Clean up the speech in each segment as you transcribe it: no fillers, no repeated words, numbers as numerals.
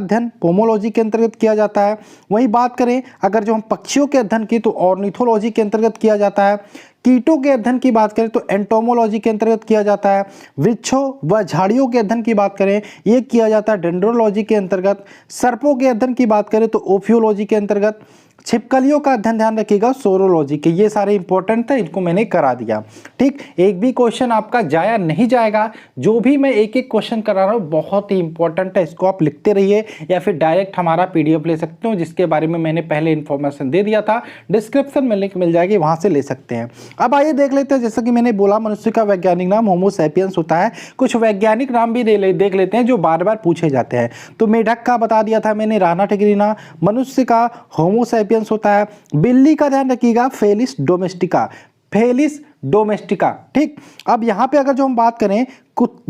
अध्ययन पोमोलॉजी के अंतर्गत किया जाता है। वहीं बात करें अगर जो हम पक्षियों के अध्ययन की तो ऑर्निथोलॉजी के अंतर्गत किया जाता है। कीटों के अध्ययन की बात करें तो एंटोमोलॉजी के अंतर्गत किया जाता है। वृक्षों व झाड़ियों के अध्ययन की बात करें ये किया जाता है डेंड्रोलॉजी के अंतर्गत। सर्पों के अध्ययन की बात करें तो ओफियोलॉजी के अंतर्गत। छिपकलियों का अध्ययन ध्यान रखिएगा सोरोलॉजी के। ये सारे इंपॉर्टेंट थे, इनको मैंने करा दिया। ठीक, एक भी क्वेश्चन आपका जाया नहीं जाएगा। जो भी मैं एक एक क्वेश्चन करा रहा हूँ बहुत ही इंपॉर्टेंट है, इसको आप लिखते रहिए या फिर डायरेक्ट हमारा पीडीएफ ले सकते हो जिसके बारे में मैंने पहले इन्फॉर्मेशन दे दिया था। डिस्क्रिप्शन में लिंक मिल जाएगी, वहां से ले सकते हैं। अब आइए देख लेते हैं, जैसा कि मैंने बोला मनुष्य का वैज्ञानिक नाम होमो सैपियंस होता है। कुछ वैज्ञानिक नाम भी देख लेते हैं जो बार बार पूछे जाते हैं। तो मेढक का बता दिया था मैंने, राना टिग्रिना। मनुष्य का होमो सैपियंस होता है। बिल्ली का ध्यान रखिएगा फेलिस डोमेस्टिका, फेलिस डोमेस्टिका। ठीक, अब यहाँ पे अगर जो हम बात करें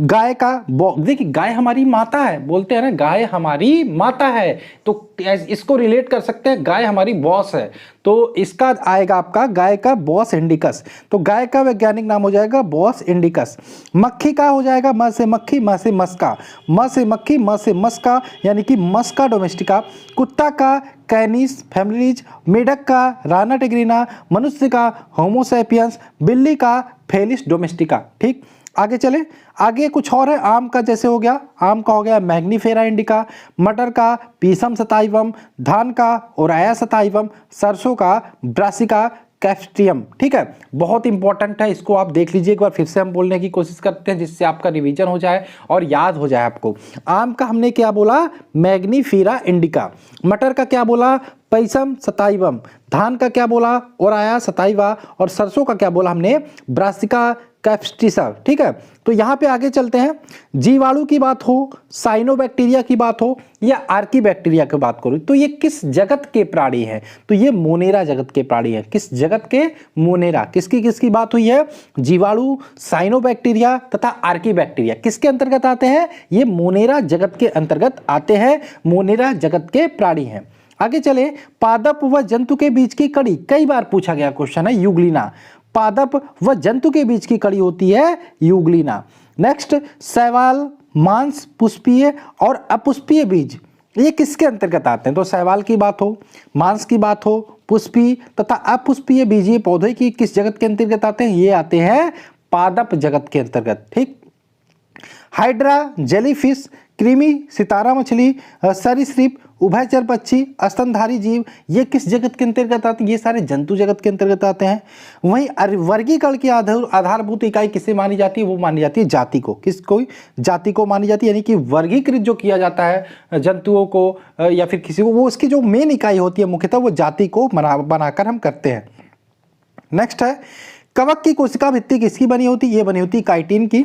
गाय का, देखिए गाय हमारी माता है, बोलते हैं ना गाय हमारी माता है, तो इसको रिलेट कर सकते हैं गाय हमारी बॉस है, तो इसका आएगा आपका गाय का बॉस इंडिकस। तो गाय का वैज्ञानिक नाम हो जाएगा बॉस इंडिकस। मक्खी का हो जाएगा म से मक्खी, म से मस्का, म से मक्खी, म से मस्का यानी कि मस्का डोमेस्टिका। कुत्ता का कैनिस फैमिलीज, मेढक का राना टिग्रिना, मनुष्य का होमो सैपियंस, बिल्ली का फेलिस डोमेस्टिका। ठीक, आगे चले, आगे कुछ और है। आम का जैसे हो गया, आम का हो गया मैग्नीफेरा इंडिका, मटर का पीसम सताइवम, धान का ओराया सताइवम, सरसों का ब्रासिका कैप्स्ट्रियम। ठीक है, बहुत इंपॉर्टेंट है, इसको आप देख लीजिए एक बार। फिर से हम बोलने की कोशिश करते हैं जिससे आपका रिवीजन हो जाए और याद हो जाए आपको। आम का हमने क्या बोला, मैग्नीफेरा इंडिका। मटर का क्या बोला, पैसम सताइवम। धान का क्या बोला, ओराया सताइवा। और सरसों का क्या बोला हमने, ब्रासिका कैप्स्टिसा। ठीक है, तो यहाँ पे आगे चलते हैं। जीवाणु की बात हो, साइनोबैक्टीरिया की बात हो या आर्कीबैक्टीरिया की बात करूँ तो ये किस जगत के प्राणी हैं, तो ये मोनेरा जगत के प्राणी हैं। किस जगत के, मोनेरा। किसकी किसकी बात हुई है, जीवाणु, साइनोबैक्टीरिया तथा आर्कीबैक्टीरिया किसके अंतर्गत आते हैं, ये मोनेरा जगत के अंतर्गत आते हैं, मोनेरा जगत के प्राणी हैं। आगे चले, पादप व जंतु के बीच की कड़ी, कई बार पूछा गया क्वेश्चन है, यूग्लिना। पादप व जंतु के बीच की कड़ी होती है यूग्लिना। नेक्स्ट, शैवाल, मांस, पुष्पीय और अपुष्पीय बीज, ये किसके अंतर्गत आते हैं, तो शैवाल की बात हो, मांस की बात हो, पुष्पीय तथा अपुष्पीय बीज ये पौधे की किस जगत के अंतर्गत आते हैं, ये आते हैं पादप जगत के अंतर्गत। ठीक, हाइड्रा, जेलीफिश, कृमि, सितारा मछली, सरीसृप, उभयचर पक्षी, स्तनधारी जीव, ये किस जगत के अंतर्गत आते हैं, ये सारे जंतु जगत के अंतर्गत आते हैं। वहीं वर्गीकरण की आधारभूत इकाई किसे मानी जाती है, वो मानी जाती है जाति को। किसको, जाति को मानी जाती है, यानी कि वर्गीकृत जो किया जाता है जंतुओं को या फिर किसी को, वो उसकी जो मेन इकाई होती है मुख्यतः वो जाति को बनाकर हम करते हैं। नेक्स्ट है, कवक की कोशिका भित्ति किसकी बनी होती है, ये बनी होती है काइटिन की।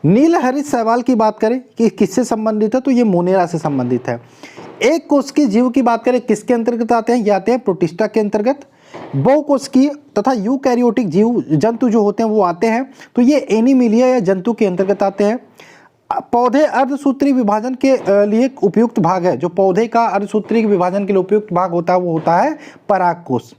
नीलहरित शैवाल की बात करें कि किससे संबंधित है, तो ये मोनेरा से संबंधित है। एक कोशिकीय जीव की बात करें किसके अंतर्गत आते हैं, ये आते हैं प्रोटिस्टा के अंतर्गत। बहुकोशिकीय तथा यूकैरियोटिक जीव जंतु जो होते हैं वो आते हैं, तो ये एनिमिलिया या जंतु के अंतर्गत आते हैं। पौधे अर्धसूत्री विभाजन के लिए उपयुक्त भाग है, जो पौधे का अर्धसूत्री विभाजन के लिए उपयुक्त भाग होता है वो होता है परागकोश।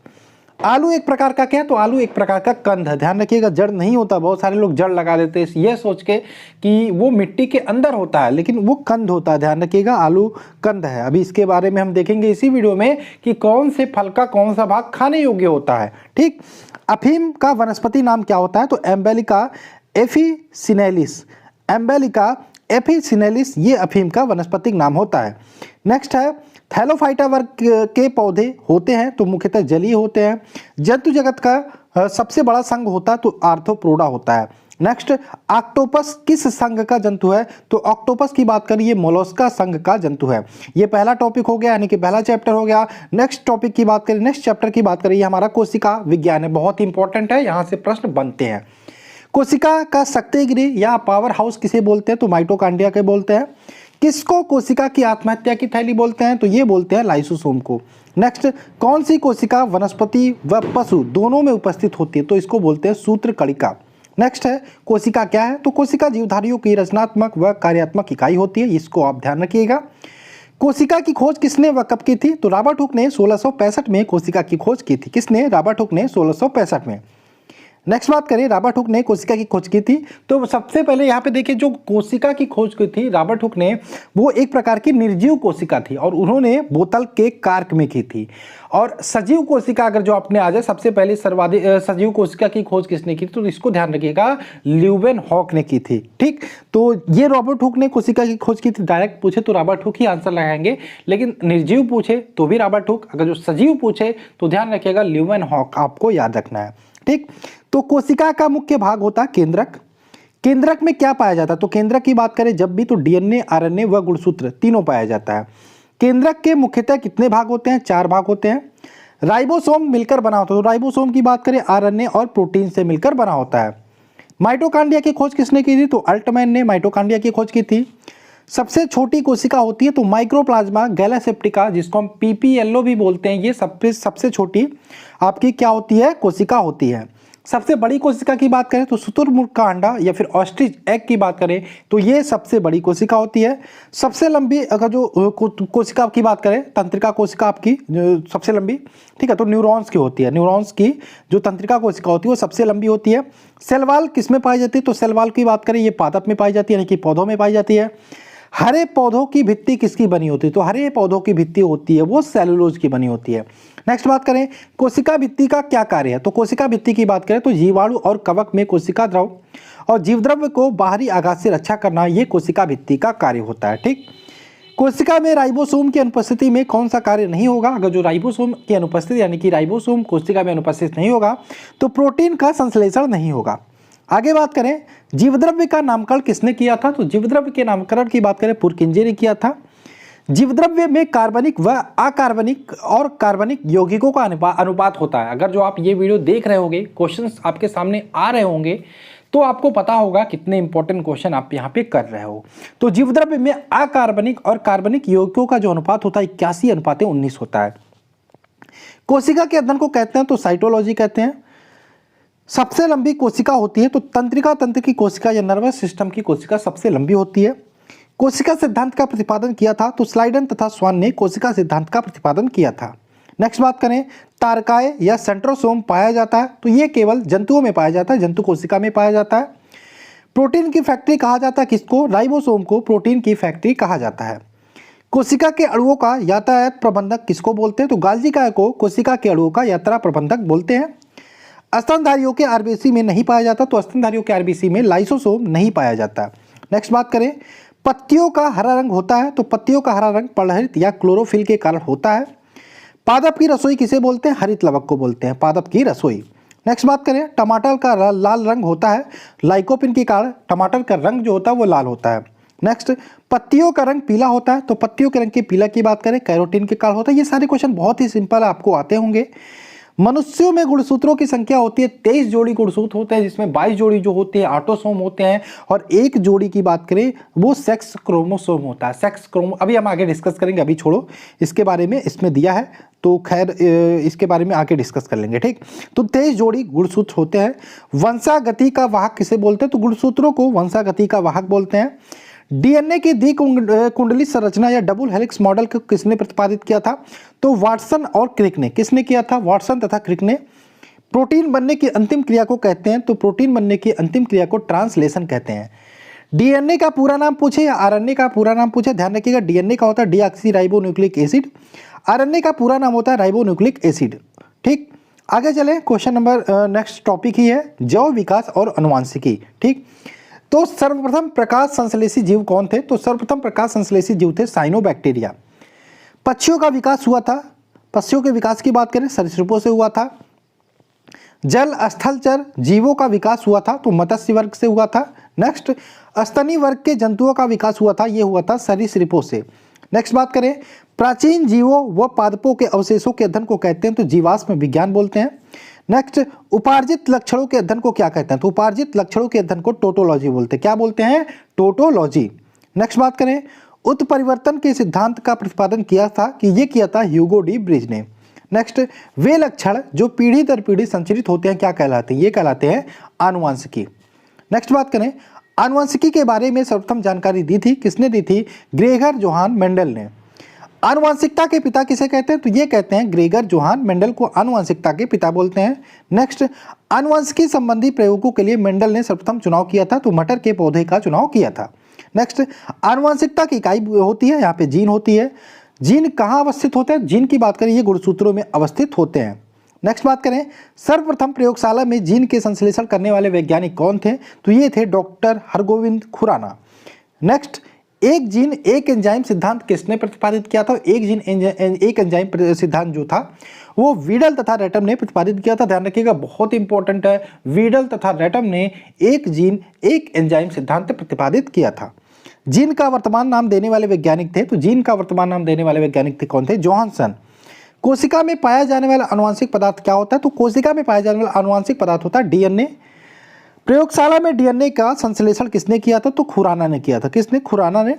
आलू एक प्रकार का क्या है, तो आलू एक प्रकार का कंद है, ध्यान रखिएगा, जड़ नहीं होता। बहुत सारे लोग जड़ लगा देते हैं ये सोच के कि वो मिट्टी के अंदर होता है, लेकिन वो कंद होता है, ध्यान रखिएगा, आलू कंद है। अभी इसके बारे में हम देखेंगे इसी वीडियो में कि कौन से फल का कौन सा भाग खाने योग्य होता है। ठीक, अफीम का वनस्पति नाम क्या होता है, तो एम्बेलिका एफिसिनेलिस, एम्बेलिका एफिसिनेलिस ये अफीम का वनस्पतिक नाम होता है। नेक्स्ट है, थैलोफाइटा वर्ग के पौधे होते हैं तो मुख्यतः जलीय होते हैं। जंतु जगत का सबसे बड़ा संघ होता है तो आर्थ्रोपोडा होता है। नेक्स्ट, ऑक्टोपस किस संघ का जंतु है, तो ऑक्टोपस की बात करिए मोलस्का संघ का जंतु है। ये पहला टॉपिक हो गया, यानी कि पहला चैप्टर हो गया। नेक्स्ट टॉपिक की बात करें, नेक्स्ट चैप्टर की बात करिए, हमारा कोशिका विज्ञान है, बहुत इंपॉर्टेंट है, यहाँ से प्रश्न बनते हैं। कोशिका का शक्ति गृह या पावर हाउस किसे बोलते हैं, तो माइटोकॉन्ड्रिया के बोलते हैं। किसको कोशिका की आत्महत्या की थैली बोलते हैं, तो ये बोलते हैं लाइसोसोम को। नेक्स्ट, कौन सी कोशिका वनस्पति व पशु दोनों में उपस्थित होती है, तो इसको बोलते हैं सूत्रकणिका। नेक्स्ट है, कोशिका क्या है, तो कोशिका जीवधारियों की रचनात्मक व कार्यात्मक इकाई होती है, इसको आप ध्यान रखिएगा। कोशिका की खोज किसने व कब की थी, तो रॉबर्ट हुक ने 1665 में कोशिका की खोज की थी। किसने, रॉबर्ट हुक ने 1665 में। नेक्स्ट बात करें, रॉबर्ट हुक ने कोशिका की खोज की थी। तो सबसे पहले यहाँ पे देखिए, जो कोशिका की खोज की थी रॉबर्ट हुक ने, वो एक प्रकार की निर्जीव कोशिका थी और उन्होंने बोतल के कार्क में की थी। और सजीव कोशिका अगर जो आपने आ जाए, सबसे पहले सर्वाधिक सजीव कोशिका की खोज किसने की थी, तो इसको ध्यान रखिएगा, ल्यूवेनहॉक ने की थी। ठीक, तो ये रॉबर्ट हुक ने कोशिका की खोज की थी। डायरेक्ट पूछे तो रॉबर्ट हुक ही आंसर लगाएंगे, लेकिन निर्जीव पूछे तो भी रॉबर्ट हुक, अगर जो सजीव पूछे तो ध्यान रखिएगा ल्यूवेनहॉक, आपको याद रखना है। ठीक, तो कोशिका का मुख्य भाग होता है केंद्रक। केंद्रक में क्या पाया जाता है, तो केंद्रक की बात करें जब भी, तो डीएनए, आरएनए व गुणसूत्र तीनों पाया जाता है। केंद्रक के मुख्यतः कितने भाग होते हैं, 4 भाग होते हैं। राइबोसोम मिलकर बना होता है, तो राइबोसोम की बात करें आरएनए और प्रोटीन से मिलकर बना होता है। माइटोकांड्रिया की खोज किसने की थी, तो अल्टमैन ने माइटोकांड्रिया की खोज की थी। सबसे छोटी कोशिका होती है तो माइक्रोप्लाज्मा गैलासेप्टिका, जिसको हम पीपीएलओ भी बोलते हैं, ये सबसे छोटी आपकी क्या होती है, कोशिका होती है। सबसे बड़ी कोशिका की बात करें तो शुतुरमुर्ग का अंडा या फिर ऑस्ट्रिच एग की बात करें तो ये सबसे बड़ी कोशिका होती है। सबसे लंबी अगर जो कोशिका की बात करें, तंत्रिका कोशिका आपकी जो सबसे लंबी, ठीक है, तो न्यूरॉन्स की होती है। न्यूरॉन्स की जो तंत्रिका कोशिका होती है वो सबसे लंबी होती है। सेल वॉल किस में पाई जाती है, तो सेल वॉल की बात करें ये पादप में पाई जाती है, यानी कि पौधों में पाई जाती है। हरे पौधों की भित्ति किसकी बनी होती है, तो हरे पौधों की भित्ति होती है वो सेलुलोज की बनी होती है। नेक्स्ट बात करें, कोशिका भित्ति का क्या कार्य है, तो कोशिका भित्ति की बात करें तो जीवाणु और कवक में कोशिका द्रव और जीवद्रव्य को बाहरी आघात से रक्षा करना, ये कोशिका भित्ति का कार्य होता है। ठीक, कोशिका में राइबोसोम की अनुपस्थिति में कौन सा कार्य नहीं होगा, अगर जो राइबोसोम की अनुपस्थिति यानी कि राइबोसोम कोशिका में अनुपस्थित नहीं होगा तो प्रोटीन का संश्लेषण नहीं होगा। आगे बात करें, जीवद्रव्य का नामकरण किसने किया था, तो जीवद्रव्य के नामकरण की बात करें पुरकिंजे ने किया था। जीवद्रव्य में कार्बनिक व अकार्बनिक और कार्बनिक यौगिकों का अनुपात होता है। अगर जो आप ये वीडियो देख रहे होंगे, क्वेश्चंस आपके सामने आ रहे होंगे, तो आपको पता होगा कितने इंपॉर्टेंट क्वेश्चन आप यहाँ पे कर रहे हो। तो जीवद्रव्य में अकार्बनिक और कार्बनिक यौगिकों का जो अनुपात होता है 81:19 होता है। कोशिका के अध्ययन को कहते हैं तो साइटोलॉजी कहते हैं। सबसे लंबी कोशिका होती है तो तंत्रिका तंत्र की कोशिका या नर्वस सिस्टम की कोशिका सबसे लंबी होती है। कोशिका सिद्धांत का प्रतिपादन किया था तो स्लाइडन तथा स्वान ने कोशिका सिद्धांत का प्रतिपादन किया था। नेक्स्ट बात करें, तारकाय या सेंट्रोसोम पाया जाता है तो ये केवल जंतुओं में पाया जाता है, जंतु कोशिका में पाया जाता है। प्रोटीन की फैक्ट्री कहा जाता है किसको, राइबोसोम को प्रोटीन की फैक्ट्री कहा जाता है। कोशिका के अणुओं का यातायात प्रबंधक किसको बोलते हैं, तो गाल्जी काय को कोशिका के अणुओं का यात्रा प्रबंधक बोलते हैं। स्तनधारियों के आरबीसी में नहीं पाया जाता तो स्तनधारियों के आरबीसी में लाइसोसोम नहीं पाया जाता। नेक्स्ट बात करें, पत्तियों का हरा रंग होता है तो पत्तियों का हरा रंग पर्णहरित या क्लोरोफिल के कारण होता है। पादप की रसोई किसे बोलते हैं, हरित लवक को बोलते हैं पादप की रसोई। नेक्स्ट बात करें, टमाटर का लाल रंग होता है लाइकोपिन के कारण टमाटर का रंग जो होता है वो लाल होता है। नेक्स्ट, पत्तियों का रंग पीला होता है तो पत्तियों के रंग के पीला की बात करें कैरोटीन के कारण होता है। ये सारे क्वेश्चन बहुत ही सिंपल आपको आते होंगे। मनुष्यों में गुणसूत्रों की संख्या होती है 23 जोड़ी गुणसूत्र होते हैं, जिसमें 22 जोड़ी जो होते हैं ऑटोसोम होते हैं और एक जोड़ी की बात करें वो सेक्स क्रोमोसोम होता है। सेक्स क्रोमो अभी हम आगे डिस्कस करेंगे, अभी छोड़ो इसके बारे में, इसमें दिया है तो खैर इसके बारे में आगे डिस्कस कर लेंगे। ठीक, तो 23 जोड़ी गुणसूत्र होते हैं। वंशागति का वाहक किसे बोलते हैं, तो गुणसूत्रों को वंशागति का वाहक बोलते हैं। डीएनए की द्विकुंडली संरचना या डबल हेलिक्स मॉडल को किसने प्रतिपादित किया था, तो वाटसन और क्रिक ने। किसने किया था, वाटसन तथा क्रिक ने। प्रोटीन बनने की अंतिम क्रिया को कहते हैं तो प्रोटीन बनने की अंतिम क्रिया को ट्रांसलेशन कहते हैं। डीएनए का पूरा नाम पूछे या आरएनए का पूरा नाम पूछे, ध्यान रखिएगा डीएनए का होता है deoxy ribo nucleic acid, RNA का पूरा नाम होता है राइबो न्यूक्लिक एसिड। ठीक, आगे चले, क्वेश्चन नंबर नेक्स्ट टॉपिक ही है जैव विकास और अनुवांशिकी। ठीक, तो सर्वप्रथम प्रकाश संश्लेषी जीव कौन थे, तो सर्वप्रथम प्रकाश संश्लेषी जीव थे साइनोबैक्टीरिया। पक्षियों का विकास हुआ था, पक्षियों के विकास की बात करें सरीसृपों से हुआ था। जल स्थलचर जीवों का विकास हुआ था तो मत्स्य वर्ग से हुआ था। नेक्स्ट, स्तनी वर्ग के जंतुओं का विकास हुआ था, ये हुआ था सरीसृपों से। नेक्स्ट बात करें, प्राचीन जीवों व पादपों के अवशेषों के अध्ययन को कहते हैं तो जीवाश्म विज्ञान बोलते हैं। नेक्स्ट, उपार्जित लक्षणों के अध्ययन को क्या कहते हैं, तो उपार्जित लक्षणों के अध्ययन को टोटोलॉजी बोलते हैं। क्या बोलते हैं, टोटोलॉजी। नेक्स्ट बात करें, उत्परिवर्तन के सिद्धांत का प्रतिपादन किया था कि ये किया था ह्यूगो डी ब्रिज ने। नेक्स्ट, वे लक्षण जो पीढ़ी दर पीढ़ी संचरित होते हैं क्या कहलाते हैं, ये कहलाते हैं आनुवंशिकी। नेक्स्ट बात करें, आनुवंशिकी के बारे में सर्वप्रथम जानकारी दी थी किसने दी थी, ग्रेगर जोहान मेंडल ने। आनुवंशिकता के पिता किसे कहते हैं? तो ये कहते हैं ग्रेगर जोहान मेंडल को आनुवंशिकता के पिता बोलते हैं। नेक्स्ट, आनुवंशिकी संबंधी प्रयोगों के लिए मेंडल ने सर्वप्रथम चुनाव किया था, तो मटर के पौधे का चुनाव किया था। नेक्स्ट, आनुवंशिकता की इकाई होती है, यहाँ पे जीन होती है। जीन कहाँ अवस्थित होते हैं? जीन की बात करें ये गुणसूत्रों में अवस्थित होते हैं। नेक्स्ट बात करें, सर्वप्रथम प्रयोगशाला में जीन के संश्लेषण करने वाले वैज्ञानिक कौन थे? तो ये थे डॉक्टर हरगोविंद खुराना। नेक्स्ट, एक जीन एक एंजाइम सिद्धांत किसने प्रतिपादित किया था? एक जीन एक एंजाइम सिद्धांत जो था वो वीडल तथा रेटम ने प्रतिपादित किया था। ध्यान रखिएगा, बहुत इंपॉर्टेंट है। वीडल तथा रेटम ने एक जीन एक एंजाइम सिद्धांत प्रतिपादित किया था। जीन का वर्तमान नाम देने वाले वैज्ञानिक थे, तो जीन का वर्तमान नाम देने वाले वैज्ञानिक थे कौन थे? जोहानसन। कोशिका में पाया जाने वाला आनुवंशिक पदार्थ क्या होता है? तो कोशिका में पाया जाने वाला आनुवंशिक पदार्थ होता है डीएनए। प्रयोगशाला में डीएनए का संश्लेषण किसने किया था? तो खुराना ने किया था। किसने? खुराना ने।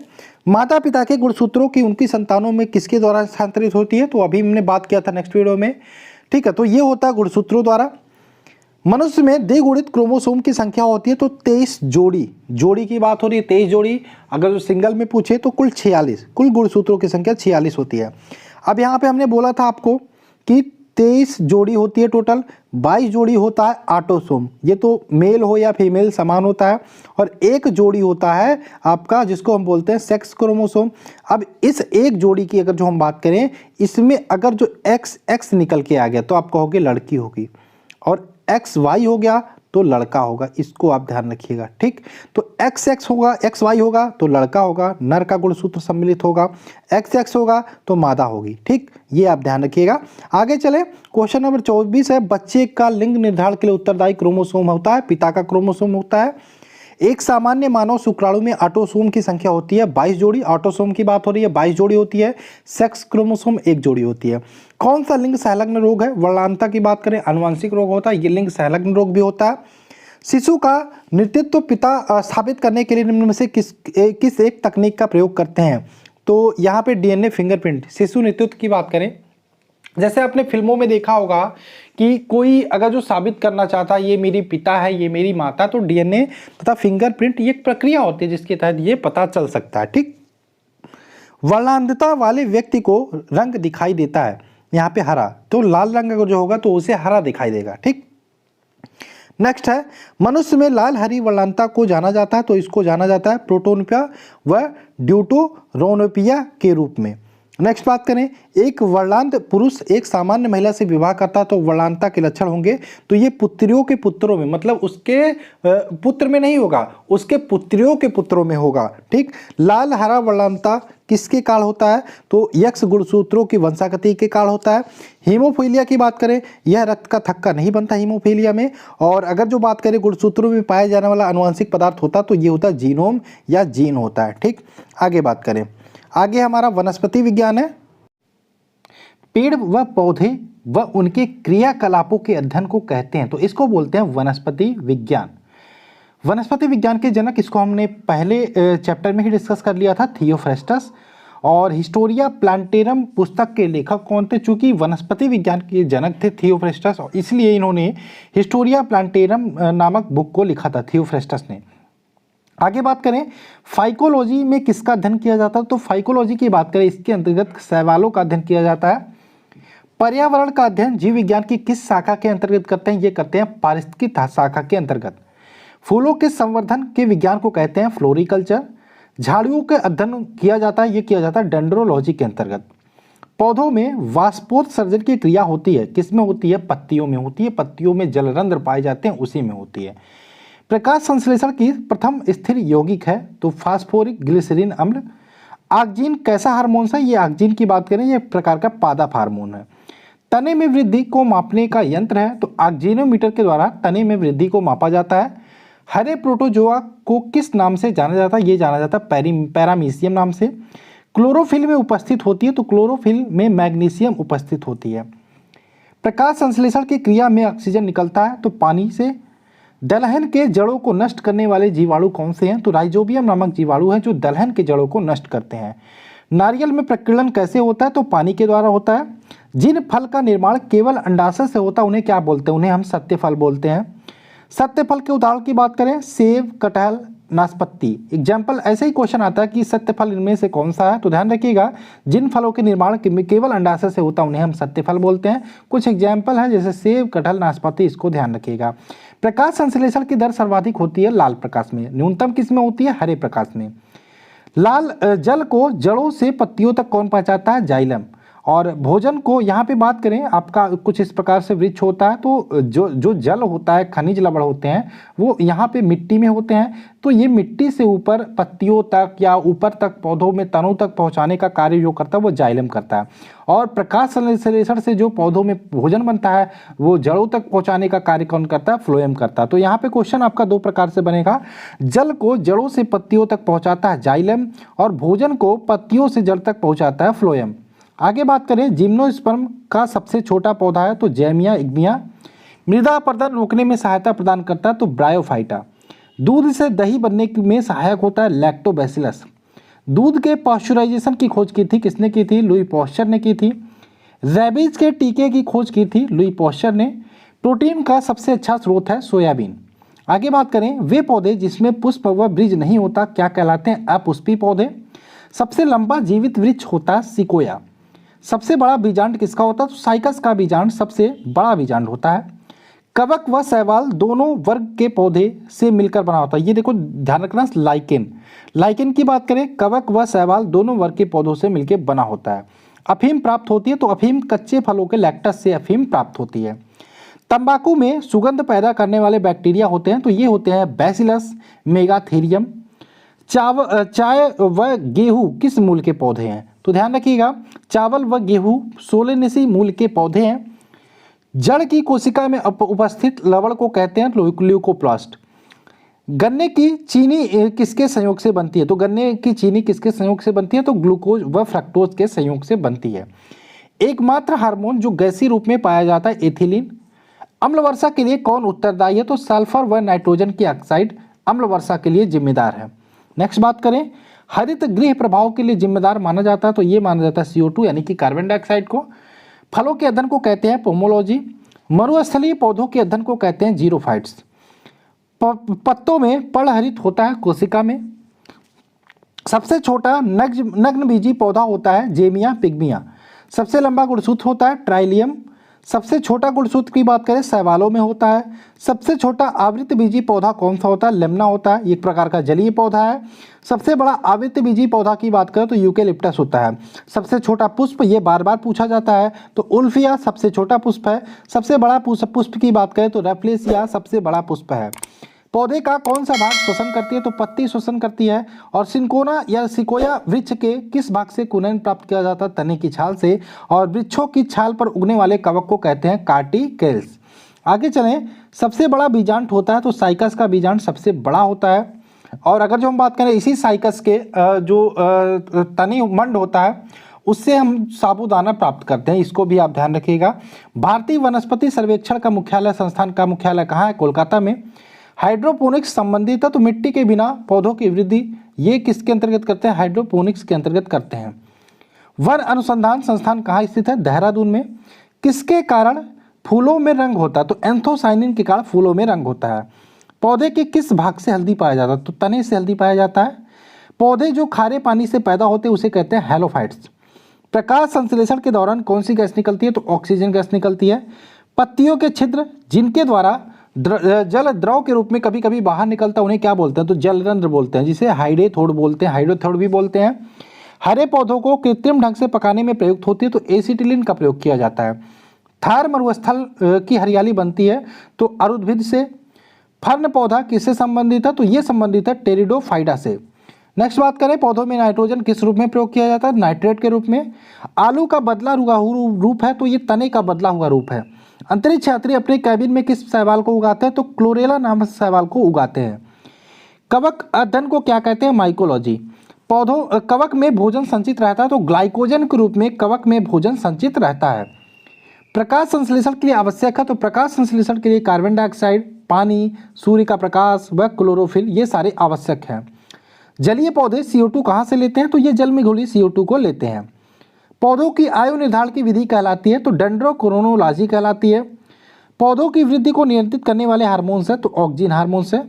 माता पिता के गुणसूत्रों की उनकी संतानों में किसके द्वारा स्थानांतरित होती है? तो अभी हमने बात किया था नेक्स्ट वीडियो में, ठीक है। तो ये होता है गुणसूत्रों द्वारा। मनुष्य में द्विगुणित क्रोमोसोम की संख्या होती है तो 23 जोड़ी, जोड़ी की बात हो रही है 23 जोड़ी। अगर जो सिंगल में पूछे तो कुल 46, कुल गुणसूत्रों की संख्या 46 होती है। अब यहाँ पे हमने बोला था आपको कि 23 जोड़ी होती है टोटल, 22 जोड़ी होता है ऑटोसोम, ये तो मेल हो या फीमेल समान होता है, और एक जोड़ी होता है आपका जिसको हम बोलते हैं सेक्स क्रोमोसोम। अब इस एक जोड़ी की अगर जो हम बात करें, इसमें अगर जो XX निकल के आ गया तो आप कहोगे लड़की होगी, और XY हो गया तो लड़का होगा। इसको आप ध्यान रखिएगा, ठीक। तो XX होगा, XY होगा तो लड़का होगा, नर का गुणसूत्र सम्मिलित होगा, XX होगा तो मादा होगी, ठीक। ये आप ध्यान रखिएगा। आगे चले, क्वेश्चन नंबर 24 है, बच्चे का लिंग निर्धारण के लिए उत्तरदायी क्रोमोसोम होता है, पिता का क्रोमोसोम होता है। एक सामान्य मानव शुक्राणु में ऑटोसोम की संख्या होती है 22 जोड़ी, ऑटोसोम की बात हो रही है 22 जोड़ी होती है, सेक्स क्रोमोसोम 1 जोड़ी होती है। कौन सा लिंग सहलग्न रोग है? वर्णांता की बात करें आनुवंशिक रोग होता है, ये लिंग सहलग्न रोग भी होता है। शिशु का नेतृत्व पिता स्थापित करने के लिए निम्न में से किस एक तकनीक का प्रयोग करते हैं? तो यहाँ पे डीएनए फिंगरप्रिंट। शिशु नेतृत्व की बात करें, जैसे आपने फिल्मों में देखा होगा कि कोई अगर जो साबित करना चाहता है ये मेरी पिता है, ये मेरी माता, तो डीएनए तथा फिंगरप्रिंट ये एक प्रक्रिया होती है जिसके तहत ये पता चल सकता है, ठीक। वर्णांधता वाले व्यक्ति को रंग दिखाई देता है, यहाँ पे हरा, तो लाल रंग अगर जो होगा तो उसे हरा दिखाई देगा, ठीक। नेक्स्ट है, मनुष्य में लाल हरी वर्णांता को जाना जाता है, तो इसको जाना जाता है प्रोटोनोपिया व ड्यूटोरोनोपिया के रूप में। नेक्स्ट बात करें, एक वर्णांत पुरुष एक सामान्य महिला से विवाह करता तो वर्णांता के लक्षण होंगे, तो ये पुत्रियों के पुत्रों में, मतलब उसके पुत्र में नहीं होगा, उसके पुत्रियों के पुत्रों में होगा, ठीक। लाल हरा वर्णांता किसके कारण होता है? तो X गुणसूत्रों की वंशागति के कारण होता है। हीमोफीलिया की बात करें, यह रक्त का थक्का नहीं बनता हीमोफीलिया में, और अगर जो बात करें गुणसूत्रों में पाया जाने वाला आनुवंशिक पदार्थ होता तो ये होता है जीनोम या जीन होता है, ठीक। आगे बात करें, आगे हमारा वनस्पति विज्ञान है। पेड़ व पौधे व उनके क्रियाकलापों के अध्ययन को कहते हैं, तो इसको बोलते हैं वनस्पति विज्ञान। वनस्पति विज्ञान के जनक, इसको हमने पहले चैप्टर में ही डिस्कस कर लिया था, थियोफ्रेस्टस। और हिस्टोरिया प्लांटेरम पुस्तक के लेखक कौन थे? चूंकि वनस्पति विज्ञान के जनक थे थियोफ्रेस्टस, और इसलिए इन्होंने हिस्टोरिया प्लांटेरम नामक बुक को लिखा था थियोफ्रेस्टस ने। आगे बात करें, फाइकोलॉजी में किसका अध्ययन किया जाता है? तो फाइकोलॉजी की बात करें, इसके अंतर्गत शैवालों का अध्ययन किया जाता है। पर्यावरण का अध्ययन जीव विज्ञान की किस शाखा के अंतर्गत करते हैं? ये करते हैं पारिस्थितिकी शाखा के अंतर्गत। फूलों के संवर्धन के विज्ञान को कहते हैं फ्लोरिकल्चर। झाड़ियों के अध्ययन किया जाता है, ये किया जाता है डेंड्रोलॉजी के अंतर्गत। पौधों में वाष्पोत्सर्जन की क्रिया होती है, किसमें होती है? पत्तियों में होती है, पत्तियों में जलरंध्र पाए जाते हैं, उसी में होती है। प्रकाश संश्लेषण की प्रथम स्थिर यौगिक है, तो फास्फोरिक ग्लिसरीन अम्ल। ऑक्जिन कैसा हार्मोन है? ये ऑक्जिन की बात करें, ये प्रकार का पादप हार्मोन है। तने में वृद्धि को मापने का यंत्र है, तो ऑक्जिनोमीटर के द्वारा तने में वृद्धि को मापा जाता है। हरे प्रोटोजोआ को किस नाम से जाना जाता है? ये जाना जाता है पैरामीशियम नाम से। क्लोरोफिल में उपस्थित होती है, तो क्लोरोफिल में मैग्नीशियम उपस्थित होती है। प्रकाश संश्लेषण की क्रिया में ऑक्सीजन निकलता है, तो पानी से। दलहन के जड़ों को नष्ट करने वाले जीवाणु कौन से हैं? तो राइजोबियम नामक जीवाणु हैं जो दलहन के जड़ों को नष्ट करते हैं। नारियल में प्रकीर्णन कैसे होता है? तो पानी के द्वारा होता है। जिन फल का निर्माण केवल अंडाशय से होता है उन्हें क्या बोलते हैं? उन्हें हम सत्य फल बोलते हैं। सत्य फल के उदाहरण की बात करें, सेब, कटहल, नाशपाती। एग्जाम्पल ऐसे ही क्वेश्चन आता है कि सत्य फल इनमें से कौन सा है, तो ध्यान रखिएगा जिन फलों के निर्माण केवल अंडाशय से होता है उन्हें हम सत्य फल बोलते हैं। कुछ एग्जाम्पल है जैसे सेब, कटहल, नाशपाती, इसको ध्यान रखिएगा। प्रकाश संश्लेषण की दर सर्वाधिक होती है लाल प्रकाश में, न्यूनतम किस में होती है, हरे प्रकाश में। लाल जल को जड़ों से पत्तियों तक कौन पहुंचाता है, जाइलम। और भोजन को यहाँ पे बात करें आपका कुछ इस प्रकार से वृक्ष होता है, तो जो जल होता है, खनिज लवण होते हैं वो यहाँ पे मिट्टी में होते हैं, तो ये मिट्टी से ऊपर पत्तियों तक या ऊपर तक पौधों में तनों तक पहुँचाने का कार्य जो करता है वो जाइलम करता है। और प्रकाश संश्लेषण से जो पौधों में भोजन बनता है वो जड़ों तक पहुँचाने का कार्य कौन करता है, फ्लोएम करता है। तो यहाँ पे क्वेश्चन आपका दो प्रकार से बनेगा, जल को जड़ों से पत्तियों तक पहुँचाता है जाइलम और भोजन को पत्तियों से जड़ तक पहुँचाता है फ्लोएम। आगे बात करें जिम्नोस्पर्म का सबसे छोटा पौधा है तो जैमिया इग्निया। मृदा अपरदन रोकने में सहायता प्रदान करता है तो ब्रायोफाइटा। दूध से दही बनने में सहायक होता है लैक्टोबैसिलस। दूध के पॉस्चराइजेशन की खोज की थी किसने की थी, लुई पॉस्चर ने की थी। रैबीज के टीके की खोज की थी लुई पॉस्चर ने। प्रोटीन का सबसे अच्छा स्रोत है सोयाबीन। आगे बात करें वे पौधे जिसमें पुष्प व बीज नहीं होता क्या कहलाते हैं, अपुष्पी पौधे। सबसे लंबा जीवित वृक्ष होता है सिकोया। सबसे बड़ा बीजांड किसका होता है, तो साइकस का बीजांड सबसे बड़ा बीजांड होता है। कवक व शैवाल दोनों वर्ग के पौधे से मिलकर बना होता है, ये देखो ध्यान रखना, लाइकेन की बात करें, कवक व शैवाल दोनों वर्ग के पौधों से मिलकर बना होता है। अफीम प्राप्त होती है तो अफीम कच्चे फलों के लैक्टस से अफीम प्राप्त होती है। तंबाकू में सुगंध पैदा करने वाले बैक्टीरिया होते हैं तो ये होते हैं बैसिलस मेगाथेरियम। चाय व गेहूँ किस मूल के पौधे हैं, तो ध्यान रखिएगा चावल व गेहूँ सोलेनेसी मूल के पौधे हैं। जड़ की कोशिका में उपस्थित लवण को कहते हैं ल्यूकोप्लास्ट। गन्ने की चीनी किसके संयोग से बनती है, तो गन्ने की चीनी किसके संयोग से बनती है, तो ग्लूकोज व फ्रक्टोज के संयोग से बनती है। एकमात्र हार्मोन जो गैसीय रूप में पाया जाता है एथिलीन। अम्ल वर्षा के लिए कौन उत्तरदायी है, तो सल्फर व नाइट्रोजन की ऑक्साइड अम्ल वर्षा के लिए जिम्मेदार है। नेक्स्ट बात करें हरित गृह प्रभाव के लिए जिम्मेदार माना जाता है तो ये माना जाता है CO2 यानी कि कार्बन डाइऑक्साइड को। फलों के अध्ययन को कहते हैं पोमोलॉजी। मरुस्थलीय पौधों के अध्ययन को कहते हैं जीरोफाइट्स। पत्तों में पर्णहरित होता है कोशिका में। सबसे छोटा नग्नबीजी पौधा होता है जेमिया पिग्मिया। सबसे लंबा गुणसूत्र होता है ट्राइलियम। सबसे छोटा गुणसूत्र की बात करें शैवालों में होता है। सबसे छोटा आवृत बीजी पौधा कौन सा होता है, लेमना होता है, एक प्रकार का जलीय पौधा है। सबसे बड़ा आवृत बीजी पौधा की बात करें तो यूकेलिप्टस होता है। सबसे छोटा पुष्प, ये बार बार पूछा जाता है, तो उल्फिया सबसे छोटा पुष्प है। सबसे बड़ा पुष्प की बात करें तो रैफ्लेसिया सबसे बड़ा पुष्प है। पौधे का कौन सा भाग श्वसन करती है, तो पत्ती श्वसन करती है। और सिंकोना या सिकोया वृक्ष के किस भाग से कुनैन प्राप्त किया जाता है, तने की छाल से। और वृक्षों की छाल पर उगने वाले कवक को कहते हैं कार्टिकेल्स। आगे चलें, सबसे बड़ा बीजांड होता है तो साइकस का बीजांड सबसे बड़ा होता है। और अगर जो हम बात करें इसी साइकस के जो तने मंड होता है उससे हम साबूदाना प्राप्त करते हैं, इसको भी आप ध्यान रखिएगा। भारतीय वनस्पति सर्वेक्षण का मुख्यालय, संस्थान का मुख्यालय कहाँ है, कोलकाता में। हाइड्रोपोनिक्स संबंधित है तो मिट्टी के बिना पौधों की वृद्धि, ये किसके अंतर्गत करते हैं, हाइड्रोपोनिक्स के अंतर्गत करते हैं। वन अनुसंधान संस्थान कहाँ स्थित है, देहरादून में। किसके कारण फूलों में रंग होता है, तो एंथोसाइनिन के कारण फूलों में रंग होता है। पौधे के किस भाग से हल्दी पाया जाता है, तो तने से हल्दी पाया जाता है। पौधे जो खारे पानी से पैदा होते हैं उसे कहते हैं हैलोफाइट्स। प्रकाश संश्लेषण के दौरान कौन सी गैस निकलती है, तो ऑक्सीजन गैस निकलती है। पत्तियों के छिद्र जिनके द्वारा जल द्रव के रूप में कभी कभी बाहर निकलता है उन्हें क्या बोलते हैं, तो जलरंध्र बोलते हैं, जिसे हाइड्रोथोड बोलते हैं, हाइड्रोथोड भी बोलते हैं। हरे पौधों को कृत्रिम ढंग से पकाने में प्रयुक्त होती है तो एसिटिलीन का प्रयोग किया जाता है। थार मरुस्थल की हरियाली बनती है तो अरुद्भिद से। फर्न पौधा किससे संबंधित है, तो ये संबंधित है टेरिडोफाइटा से। नेक्स्ट बात करें, पौधों में नाइट्रोजन किस रूप में प्रयोग किया जाता है, नाइट्रेट के रूप में। आलू का बदला हुआ रूप है तो ये तने का बदला हुआ रूप है। अंतरिक्ष यात्री अपने कैबिन में किस शैवाल को उगाते हैं, तो क्लोरेला नामक शैवाल को उगाते हैं। कवक अध्ययन को क्या कहते हैं, माइकोलॉजी। पौधों कवक में भोजन संचित रहता है तो ग्लाइकोजन के रूप में कवक में भोजन संचित रहता है। प्रकाश संश्लेषण के लिए आवश्यक है, तो प्रकाश संश्लेषण के लिए कार्बन डाइऑक्साइड, पानी, सूर्य का प्रकाश व क्लोरोफिल ये सारे आवश्यक हैं। जलीय पौधे CO2 कहाँ से लेते हैं, तो ये जल में घुली CO2 को लेते हैं। पौधों की आयु निर्धारण की विधि कहलाती है, तो डेंड्रोक्रोनोलॉजी कहलाती है। पौधों की वृद्धि को नियंत्रित करने वाले हार्मोन्स है, तो ऑक्सीन हार्मोन्स है।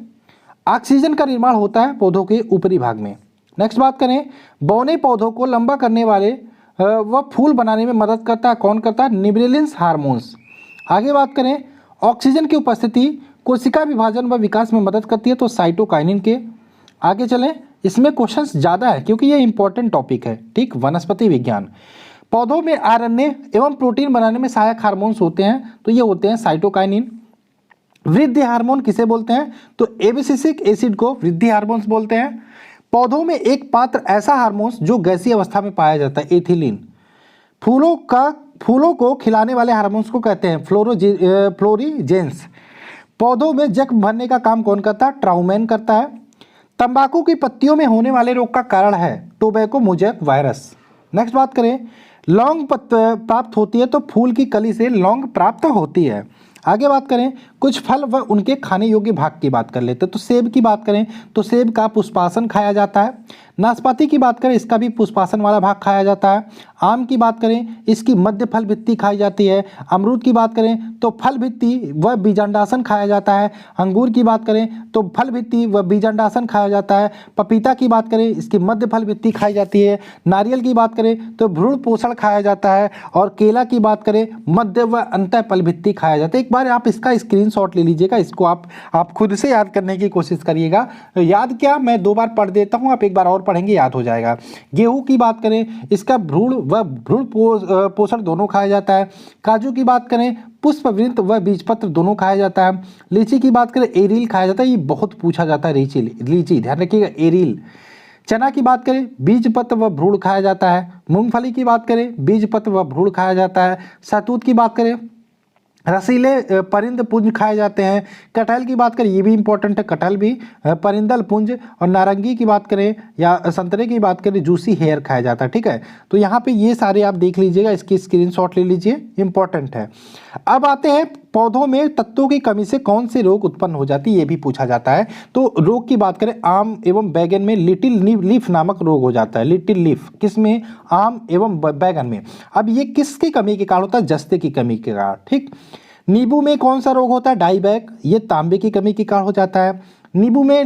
ऑक्सीजन का निर्माण होता है पौधों के ऊपरी भाग में। नेक्स्ट बात करें, बौने पौधों को लंबा करने वाले व फूल बनाने में मदद करता है, कौन करता है? निब्रेलिन्स हार्मोन्स। आगे बात करें, ऑक्सीजन की उपस्थिति कोशिका विभाजन व विकास में मदद करती है, तो साइटोकाइनिन के। आगे चलें, इसमें क्वेश्चंस ज़्यादा है क्योंकि ये इंपॉर्टेंट टॉपिक है, ठीक। वनस्पति विज्ञान, पौधों में आरएनए एवं प्रोटीन बनाने में सहायक हार्मोन्स होते हैं, तो ये होते हैं साइटोकाइनिन। वृद्धि हार्मोन किसे बोलते हैं? तो एबिसिसिक एसिड को वृद्धि हार्मोन्स बोलते हैं। पौधों में एक पात्र ऐसा हार्मोन्स जो गैसीय अवस्था में पाया जाता है, एथिलीन। फूलों को खिलाने वाले हार्मोन्स को कहते हैं फ्लोरीजेंस। पौधों में जख्म भरने का काम कौन करता है? ट्राउमेन करता है। तंबाकू की पत्तियों में होने वाले रोग का कारण है टोबैको मोजैक वायरस। नेक्स्ट बात करें, लौंग प्राप्त होती है, तो फूल की कली से लौंग प्राप्त होती है। आगे बात करें, कुछ फल व उनके खाने योग्य भाग की बात कर लेते हैं। तो सेब की बात करें तो सेब का पुष्पासन खाया जाता है। नाशपाती की बात करें, इसका भी पुष्पासन वाला भाग खाया जाता है। आम की बात करें, इसकी मध्य फल भित्ति खाई जाती है। अमरूद की बात करें तो फल भित्ति व बीजांडासन खाया जाता है। अंगूर की बात करें तो फल भित्ति व बीजांडासन खाया जाता है। पपीता की बात करें, इसकी मध्य फल भित्ति खाई जाती है। नारियल की बात करें तो भ्रूण पोषण खाया जाता है। और केला की बात करें, मध्य व अंतः फल भित्ति खाया जाता है। एक बार आप इसका स्क्रीनशॉट ले लीजिएगा, इसको आप खुद से याद करने की कोशिश करिएगा। याद क्या, मैं 2 बार पढ़ देता हूँ, आप एक बार और पढ़ेंगे, याद हो जाएगा। गेहूं की बात करें, इसका भ्रूण व भ्रूण पोषण दोनों खाया जाता है। काजू की बात करें, पुष्पवृंत व बीजपत्र दोनों खाया जाता है। लीची की बात करें, एरील खाया जाता है, ये बहुत पूछा जाता है, लीची ध्यान रखिएगा, एरील। चना की बात करें, बीजपत्र व भ्रूण खाया जाता है। मूंगफली की बात करें, बीजपत्र व भ्रूण खाया जाता है। शहतूत की बात करें, रसीले परिंद पुंज खाए जाते हैं। कटहल की बात करें, ये भी इंपॉर्टेंट है, कटहल भी परिंदल पुंज। और नारंगी की बात करें या संतरे की बात करें, जूसी हेयर खाया जाता है, ठीक है। तो यहाँ पे ये सारे आप देख लीजिएगा, इसकी स्क्रीनशॉट ले लीजिए, इंपॉर्टेंट है। अब आते हैं, पौधों में तत्वों की कमी से कौन से रोग उत्पन्न हो जाती है, ये भी पूछा जाता है। तो रोग की बात करें, आम एवं बैगन में लिटिल लीफ नामक रोग हो जाता है। लिटिल लीफ किसमें? आम एवं बैगन में। अब ये किसकी कमी के कारण होता है? जस्ते की कमी के कारण, ठीक। नींबू में कौन सा रोग होता है? डाईबैक, ये तांबे की कमी के कारण हो जाता है। नींबू में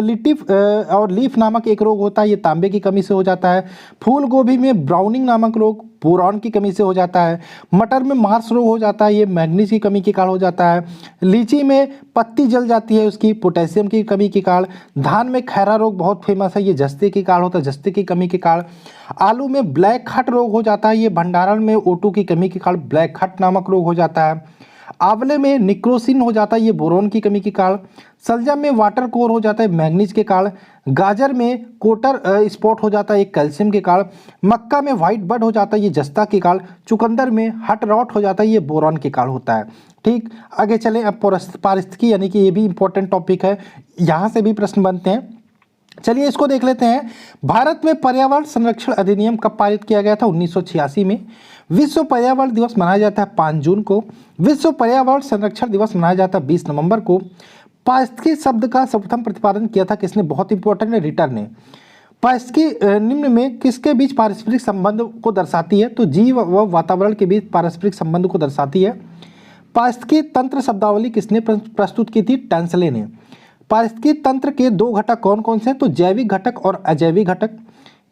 लिटिफ और लीफ नामक एक रोग होता है, ये तांबे की कमी से हो जाता है। फूल गोभी में ब्राउनिंग नामक रोग बोरॉन की कमी से हो जाता है। मटर में मार्स रोग हो जाता है, ये मैग्नीज की कमी के कारण हो जाता है। लीची में पत्ती जल जाती है, उसकी पोटेशियम की कमी के कारण। धान में खैरा रोग बहुत फेमस है, ये जस्ते के कारण होता है, जस्ते की कमी के कारण। आलू में ब्लैक हट रोग हो जाता है, ये भंडारण में O2 की कमी के कारण ब्लैक हट नामक रोग हो जाता है। आंवले में निक्रोसिन हो जाता है, ये बोरोन की कमी के कारण। सलजम में वाटर कोर हो जाता है, मैग्नीज के कारण। गाजर में कोटर स्पॉट हो जाता है, एक कैल्शियम के कारण। मक्का में व्हाइट बड हो जाता है, ये जस्ता के कारण। चुकंदर में हट रॉट हो जाता है, ये बोरॉन के कारण होता है, ठीक। आगे चलें, अब पारिस्थितिकी यानी कि ये भी इंपॉर्टेंट टॉपिक है, यहाँ से भी प्रश्न बनते हैं। चलिए इसको देख लेते हैं। भारत में पर्यावरण संरक्षण अधिनियम कब पारित किया गया था? 1986 में। विश्व पर्यावरण दिवस मनाया जाता है 5 जून को। विश्व पर्यावरण संरक्षण दिवस मनाया जाता है 20 नवंबर को। पारिस्थितिकी शब्द का सर्वप्रथम प्रतिपादन किया था किसने? बहुत इंपॉर्टेंट है, रिटर ने। पारिस्थितिकी निम्न में किसके बीच पारस्परिक संबंध को दर्शाती है? तो जीव व वातावरण के बीच पारस्परिक संबंध को दर्शाती है। पारिस्थितिकी तंत्र शब्दावली किसने प्रस्तुत की थी? टेंसले ने। पारिस्थितिकी तंत्र के 2 घटक कौन कौन से हैं? तो जैविक घटक और अजैविक घटक।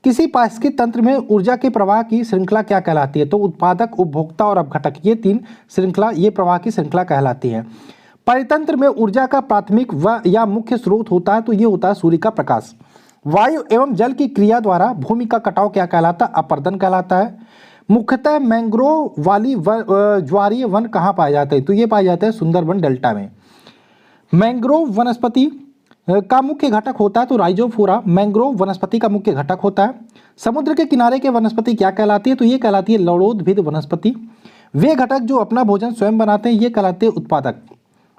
किसी पारिस्थितिकी तंत्र में ऊर्जा के प्रवाह की श्रृंखला क्या कहलाती है? तो उत्पादक, उपभोक्ता और अपघटक, ये 3 श्रृंखला, ये प्रवाह की श्रृंखला कहलाती है। परितंत्र में ऊर्जा का प्राथमिक व या मुख्य स्रोत होता है, तो ये होता है सूर्य का प्रकाश। वायु एवं जल की क्रिया द्वारा भूमि का कटाव क्या कहलाता है? अपरदन कहलाता है। मुख्यतः मैंग्रोव वाली ज्वारीय वन कहाँ पाए जाते हैं? तो ये पाए जाते हैं सुंदरबन डेल्टा में। मैंग्रोव वनस्पति का मुख्य घटक होता है, तो राइजोफोरा मैंग्रोव वनस्पति का मुख्य घटक होता है। समुद्र के किनारे के वनस्पति क्या कहलाती है? तो ये कहलाती है लवणोद्भिद वनस्पति। वे घटक जो अपना भोजन स्वयं बनाते हैं, ये कहलाते हैं उत्पादक।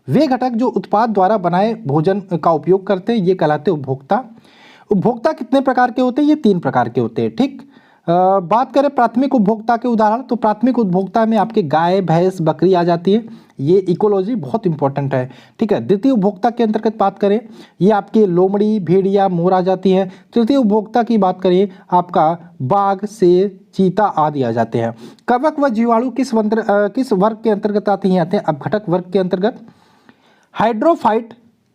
वे घटक जो उत्पाद द्वारा बनाए भोजन का उपयोग करते हैं, ये कहलाते हैं उपभोक्ता। उपभोक्ता कितने प्रकार के होते हैं? ये 3 प्रकार के होते हैं, ठीक। बात करें प्राथमिक उपभोक्ता के उदाहरण, तो प्राथमिक उपभोक्ता में आपके गाय, भैंस, बकरी आ जाती है, ये इकोलॉजी बहुत इंपॉर्टेंट है, ठीक है। द्वितीय उपभोक्ता के अंतर्गत बात करें, ये आपके लोमड़ी, भेड़िया, मोर आ जाती है। तृतीय उपभोक्ता की बात करें, आपका बाघ, शेर, चीता आदि आ जाते हैं। कवक व जीवाणु किस वर्ग के अंतर्गत आते हैं? अपघटक वर्ग के अंतर्गत। हाइड्रोफाइट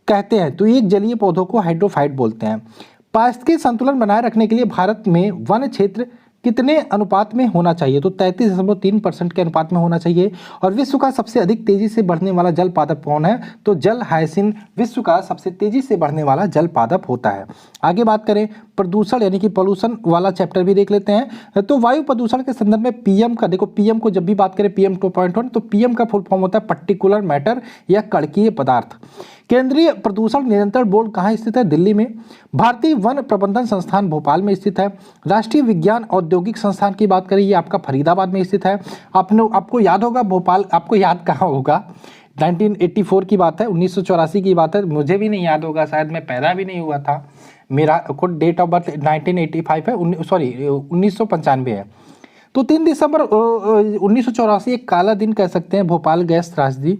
कहते हैं तो ये जलीय पौधों को हाइड्रोफाइट बोलते हैं। पारिस्थितिक संतुलन बनाए रखने के लिए भारत में वन क्षेत्र कितने अनुपात में होना चाहिए? तो 33.3% के अनुपात में होना चाहिए। और विश्व का सबसे अधिक तेजी से बढ़ने वाला जल पादप कौन है? तो जल हायसिन विश्व का सबसे तेजी से बढ़ने वाला जल पादप होता है। आगे बात करें प्रदूषण यानी कि पोल्यूशन वाला चैप्टर भी देख लेते हैं। तो वायु प्रदूषण के संदर्भ में पीएम का देखो, पीएम को जब भी बात करें PM 2.1 तो पीएम का फुल फॉर्म होता है पर्टिकुलर मैटर या कणकीय पदार्थ। केंद्रीय प्रदूषण नियंत्रण बोर्ड कहाँ स्थित है? दिल्ली में। भारतीय वन प्रबंधन संस्थान भोपाल में स्थित है। राष्ट्रीय विज्ञान औद्योगिक संस्थान की बात करें, ये आपका फरीदाबाद में स्थित है। आपको याद होगा भोपाल, आपको याद कहाँ होगा? 1984 की बात है, 1984 की बात है, मुझे भी नहीं याद होगा, शायद मैं पैदा भी नहीं हुआ था। मेरा खुद डेट ऑफ बर्थ 1985 है, 1995 है। तो 3 दिसंबर 1984 एक काला दिन कह सकते हैं भोपाल गैस त्रासदी,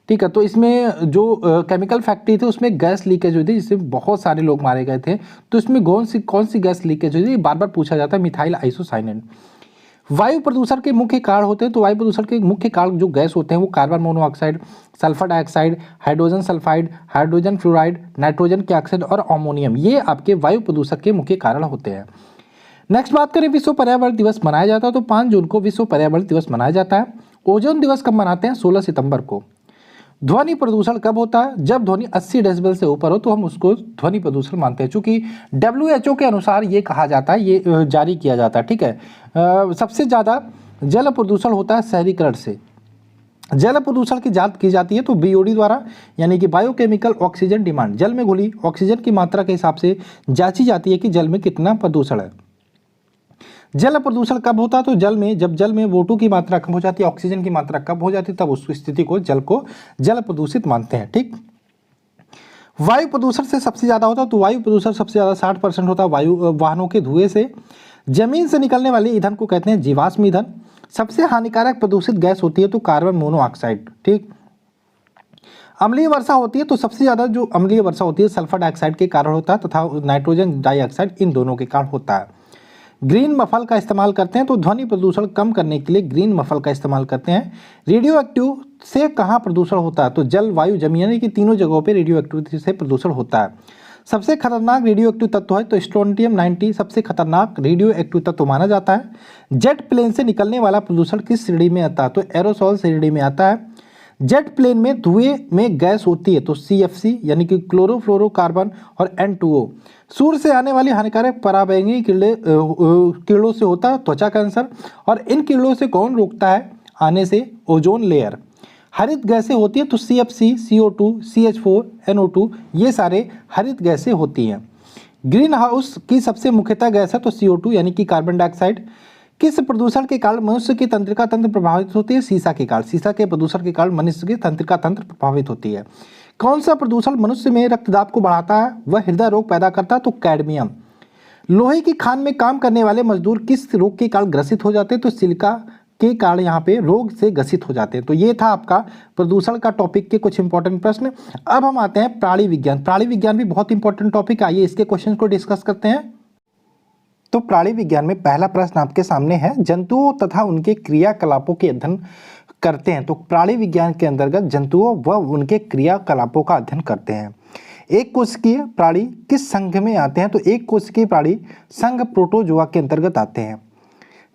ठीक है। तो इसमें जो केमिकल फैक्ट्री थी उसमें गैस लीकेज हुई थी जिससे बहुत सारे लोग मारे गए थे। तो इसमें कौन सी गैस लीकेज हुई थी, बार बार पूछा जाता है, मिथाइल आइसोसाइनेट। वायु प्रदूषण के मुख्य कारण होते हैं, तो वायु प्रदूषण के मुख्य कारण जो गैस होते हैं वो carbon monoxide, sulphur dioxide, hydrogen sulphide, hydrogen fluoride, nitrogen के ऑक्साइड और अमोनियम, ये आपके वायु प्रदूषण के मुख्य कारण होते हैं। नेक्स्ट बात करें, विश्व पर्यावरण दिवस मनाया जाता है तो 5 जून को विश्व पर्यावरण दिवस मनाया जाता है। ओजोन दिवस कब मनाते हैं? 16 सितंबर को। ध्वनि प्रदूषण कब होता है? जब ध्वनि 80 डेसिबल से ऊपर हो तो हम उसको ध्वनि प्रदूषण मानते हैं। चूंकि WHO के अनुसार ये कहा जाता है, ये जारी किया जाता है, ठीक है। सबसे ज़्यादा जल प्रदूषण होता है शहरीकरण से। जल प्रदूषण की जांच की जाती है तो BOD द्वारा, यानी कि बायोकेमिकल ऑक्सीजन डिमांड, जल में घुली ऑक्सीजन की मात्रा के हिसाब से जांची जाती है कि जल में कितना प्रदूषण है। जल प्रदूषण कब होता है? तो जब जल में O2 की मात्रा कम हो जाती है, ऑक्सीजन की मात्रा कम हो जाती है, तब उस स्थिति को जल प्रदूषित मानते हैं, ठीक। वायु प्रदूषण से सबसे ज्यादा होता है, तो वायु प्रदूषण सबसे ज्यादा 60% होता है वाहनों के धुएं से। जमीन से निकलने वाले ईंधन को कहते हैं जीवाश्म ईंधन। सबसे हानिकारक प्रदूषित गैस होती है तो कार्बन मोनोऑक्साइड, ठीक। अम्लीय वर्षा होती है तो सबसे ज्यादा जो अम्लीय वर्षा होती है सल्फर डाइऑक्साइड के कारण होता है तथा नाइट्रोजन डाइऑक्साइड, इन दोनों के कारण होता है। ग्रीन मफल का इस्तेमाल करते हैं तो ध्वनि प्रदूषण कम करने के लिए ग्रीन मफल का इस्तेमाल करते हैं। रेडियो एक्टिव से कहाँ प्रदूषण होता है? तो जल, वायु, जमीन, यानी कि तीनों जगहों पे रेडियो एक्टिविटी से प्रदूषण होता है। सबसे खतरनाक रेडियो एक्टिव तत्व है तो स्ट्रोंटियम 90 सबसे खतरनाक रेडियो एक्टिव तत्व माना जाता है। जेट प्लेन से निकलने वाला प्रदूषण किस श्रेणी में आता है? तो एरोसॉल श्रेणी में आता है। जेट प्लेन में धुएं में गैस होती है तो CFC यानी कि क्लोरोफ्लोरोकार्बन और N2O। सूर्य से आने वाली हानिकारक पराबैंगनी किरणों से होता है त्वचा कैंसर, और इन किरणों से कौन रोकता है आने से? Ozone layer. हरित गैसें होती है तो CFC, CO2, CH4, NO2, ये सारे हरित गैसें होती हैं। ग्रीन हाउस की सबसे मुख्यतः गैस है तो CO2 यानी कि कार्बन डाइऑक्साइड। किस प्रदूषण के कारण मनुष्य की तंत्रिका तंत्र प्रभावित होती है? सीसा के कारण। सीसा के प्रदूषण के कारण मनुष्य की तंत्रिका तंत्र प्रभावित होती है। कौन सा प्रदूषण मनुष्य में रक्तदाब को बढ़ाता है, वह हृदय रोग पैदा करता है? तो कैडमियम। लोहे की खान में काम करने वाले मजदूर किस रोग के कारण ग्रसित हो जाते हैं? तो सिलिका के कारण यहाँ पे रोग से ग्रसित हो जाते हैं। तो ये था आपका प्रदूषण का टॉपिक के कुछ इंपॉर्टेंट प्रश्न। अब हम आते हैं प्राणी विज्ञान। प्राणी विज्ञान भी बहुत इंपॉर्टेंट टॉपिक, आइए इसके क्वेश्चन को डिस्कस करते हैं। तो प्राणी विज्ञान में पहला प्रश्न आपके सामने है, जंतुओं तथा उनके क्रियाकलापों के अध्ययन करते हैं। तो प्राणी विज्ञान के अंतर्गत जंतुओं व उनके क्रियाकलापों का अध्ययन करते हैं। एक कोशिकीय प्राणी किस संघ में आते हैं? तो एक कोशिकीय प्राणी संघ प्रोटोजोआ के अंतर्गत आते हैं।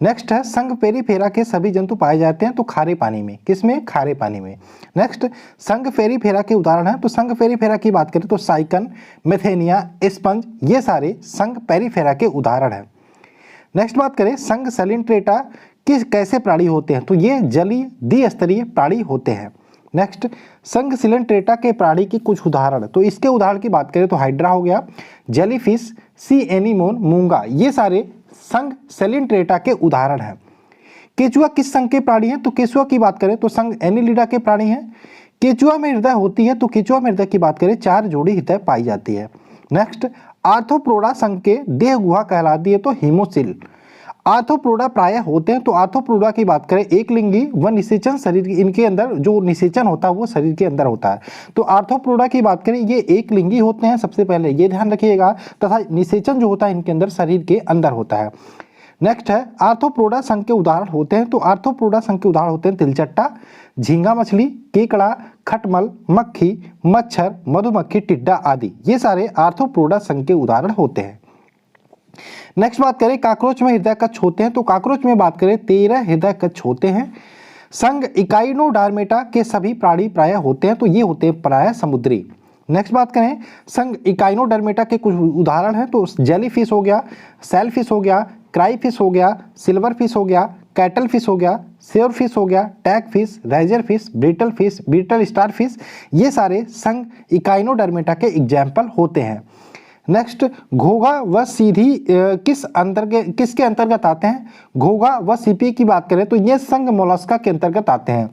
नेक्स्ट है, संघ पेरिफेरा के सभी जंतु पाए जाते हैं तो खारे पानी में। किसमें? खारे पानी में। नेक्स्ट, संघ पेरिफेरा के उदाहरण है तो संघ पेरिफेरा की बात करें तो साइकन, मेथेनिया, स्पंज, ये सारे संघ पेरिफेरा के उदाहरण है। नेक्स्ट बात करें, संघ सैलिन्ट्रेटा कैसे प्राणी होते हैं? तो ये जलीय द्विस्तरीय प्राणी होते हैं। नेक्स्ट, संघ सिलेंट्रेटा के प्राणी के कुछ उदाहरण, तो इसके उदाहरण की बात करें तो हाइड्रा हो गया, जेलीफिश, सी एनीमोन, मूंगा, ये सारे संघ सेलिंट्रेटा के उदाहरण हैं। केचुआ किस संघ के प्राणी हैं? तो केचुआ की बात करें तो संघ एनिलिडा के प्राणी हैं। केचुआ में हृदय होती है तो केचुआ में हृदय की बात करें 4 जोड़ी हृदय पाई जाती है। नेक्स्ट, आर्थ्रोपोडा संघ के देह गुहा कहलाती है तो हीमोसिल। आर्थ्रोपोडा प्रायः होते हैं तो आर्थ्रोपोडा की बात करें एक लिंगी व निषेचन शरीर, इनके अंदर जो निषेचन होता है वो शरीर के अंदर होता है। तो आर्थ्रोपोडा की बात करें ये एक लिंगी होते हैं, सबसे पहले ये ध्यान रखिएगा, तथा निषेचन जो होता है इनके अंदर शरीर के अंदर होता है। नेक्स्ट है आर्थ्रोपोडा संघ के उदाहरण होते हैं, तो आर्थ्रोपोडा संघ के उदाहरण होते हैं तिलचट्टा, झींगा मछली, केकड़ा, खटमल, मक्खी, मच्छर, मधुमक्खी, टिड्डा आदि, ये सारे आर्थ्रोपोडा संघ के उदाहरण होते हैं। नेक्स्ट बात करें काकरोच में हृदय कच्छ होते हैं, तो काकरोच में बात करें 13 हृदय कच्छ होते हैं। संघ इकाइनोडर्मेटा के सभी प्राणी प्रायः होते हैं, तो ये होते हैं प्रायः समुद्री। नेक्स्ट बात करें संघ इकाइनोडर्मेटा के कुछ उदाहरण हैं, तो जेलीफिश हो गया, सेलफिश हो गया, क्राईफिश हो गया, सिल्वर फिश हो गया, कैटल फिश हो गया, सेवर फिश हो गया, टैग फिश, राइजर फिश, बीटल स्टार फिश, ये सारे संघ इकाइनोडर्मेटा के एग्जाम्पल होते हैं। नेक्स्ट घोघा व सीधी किसके अंतर्गत आते हैं? घोघा व सीपी की बात करें तो ये संघ मोलस्का के अंतर्गत आते हैं।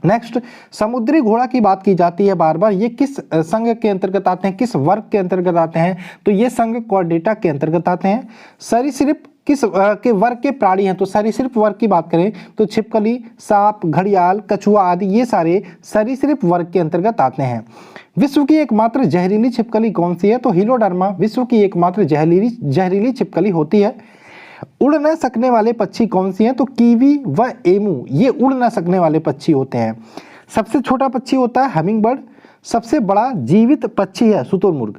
नेक्स्ट समुद्री घोड़ा की बात की जाती है बार बार, ये किस संघ के अंतर्गत आते हैं, किस वर्ग के अंतर्गत आते हैं? तो ये संघ कॉर्डेटा के अंतर्गत आते हैं। सरीसृप किस के वर्ग के प्राणी हैं? तो सरीसृप वर्ग की बात करें तो छिपकली, सांप, घड़ियाल, कछुआ आदि ये सारे सरीसृप वर्ग के अंतर्गत आते हैं। विश्व की एकमात्र जहरीली छिपकली कौन सी है? तो हीलोडर्मा विश्व की एकमात्र जहरीली छिपकली होती है। उड़ न सकने वाले पक्षी कौन सी हैं? तो कीवी व एमू ये उड़ न सकने वाले पक्षी होते हैं। सबसे छोटा पक्षी होता है हमिंग बर्ड, सबसे बड़ा जीवित पक्षी है शुतुरमुर्ग।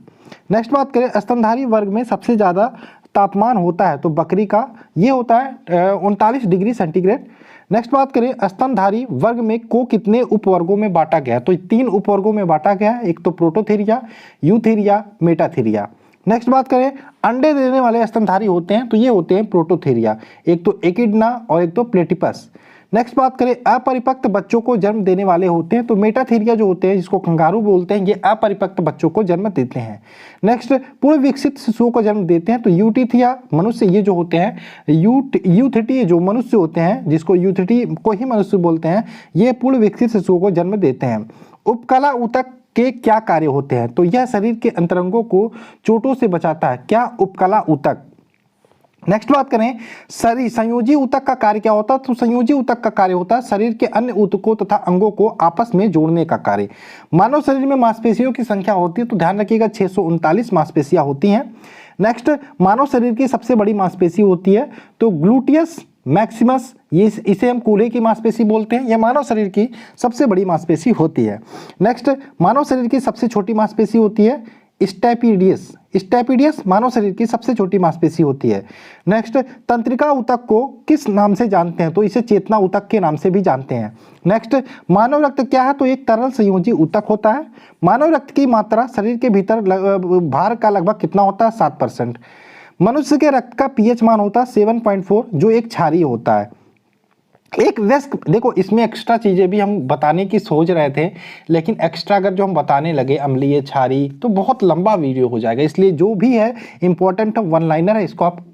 नेक्स्ट बात करें स्तनधारी वर्ग में सबसे ज़्यादा तापमान होता है तो बकरी का, ये होता है 39 डिग्री सेंटीग्रेड। नेक्स्ट बात करें स्तनधारी वर्ग में को कितने उपवर्गों में बांटा गया है? तो 3 उपवर्गों में बांटा गया है, एक तो प्रोटोथेरिया, यूथेरिया, मेटाथेरिया। नेक्स्ट बात करें अंडे देने वाले स्तनधारी होते हैं तो ये होते हैं प्रोटोथेरिया, एक तो एकिडना और एक तो प्लेटिपस। नेक्स्ट बात करें अपरिपक्व बच्चों को जन्म देने वाले होते हैं तो मेटाथेरिया जो होते हैं जिसको कंगारू बोलते हैं, ये अपरिपक्व बच्चों को जन्म देते हैं। नेक्स्ट पूर्ण विकसित शिशुओं को जन्म देते हैं तो यूटिथिया मनुष्य ये जो होते हैं, यूथिटी जो मनुष्य होते हैं जिसको यूथिटी को ही मनुष्य बोलते हैं, ये पूर्ण विकसित शिशुओं को जन्म देते हैं। उपकला ऊतक के क्या कार्य होते हैं? तो यह शरीर के अंतरंगों को चोटों से बचाता है। क्या उपकला ऊतक? नेक्स्ट बात करें संयोजी ऊतक का कार्य क्या होता है? तो संयोजी ऊतक का कार्य होता है शरीर के अन्य ऊतकों तथा अंगों को आपस में जोड़ने का कार्य। मानव शरीर में मांसपेशियों की संख्या होती है तो ध्यान रखिएगा 639 मांसपेशियां होती हैं। नेक्स्ट मानव शरीर की सबसे बड़ी मांसपेशी होती है तो ग्लूटियस मैक्सिमस, ये इसे हम कूल्हे की मांसपेशी बोलते हैं, यह मानव शरीर की सबसे बड़ी मांसपेशी होती है। नेक्स्ट मानव शरीर की सबसे छोटी मांसपेशी होती है स्टैपिडियस मानव शरीर की सबसे छोटी मांसपेशी होती है। नेक्स्ट तंत्रिका ऊतक को किस नाम से जानते हैं? तो इसे चेतना ऊतक के नाम से भी जानते हैं। नेक्स्ट मानव रक्त क्या है? तो एक तरल संयोजी ऊतक होता है। मानव रक्त की मात्रा शरीर के भीतर भार का लगभग कितना होता है? 7%। मनुष्य के रक्त का पीएच मान होता है 7.4 जो एक क्षारीय होता है। एक वयस्क, देखो इसमें एक्स्ट्रा चीज़ें भी हम बताने की सोच रहे थे लेकिन एक्स्ट्रा अगर जो हम बताने लगे अम्लीय, क्षारीय तो बहुत लंबा वीडियो हो जाएगा, इसलिए जो भी है इंपॉर्टेंट वन लाइनर है इसको आप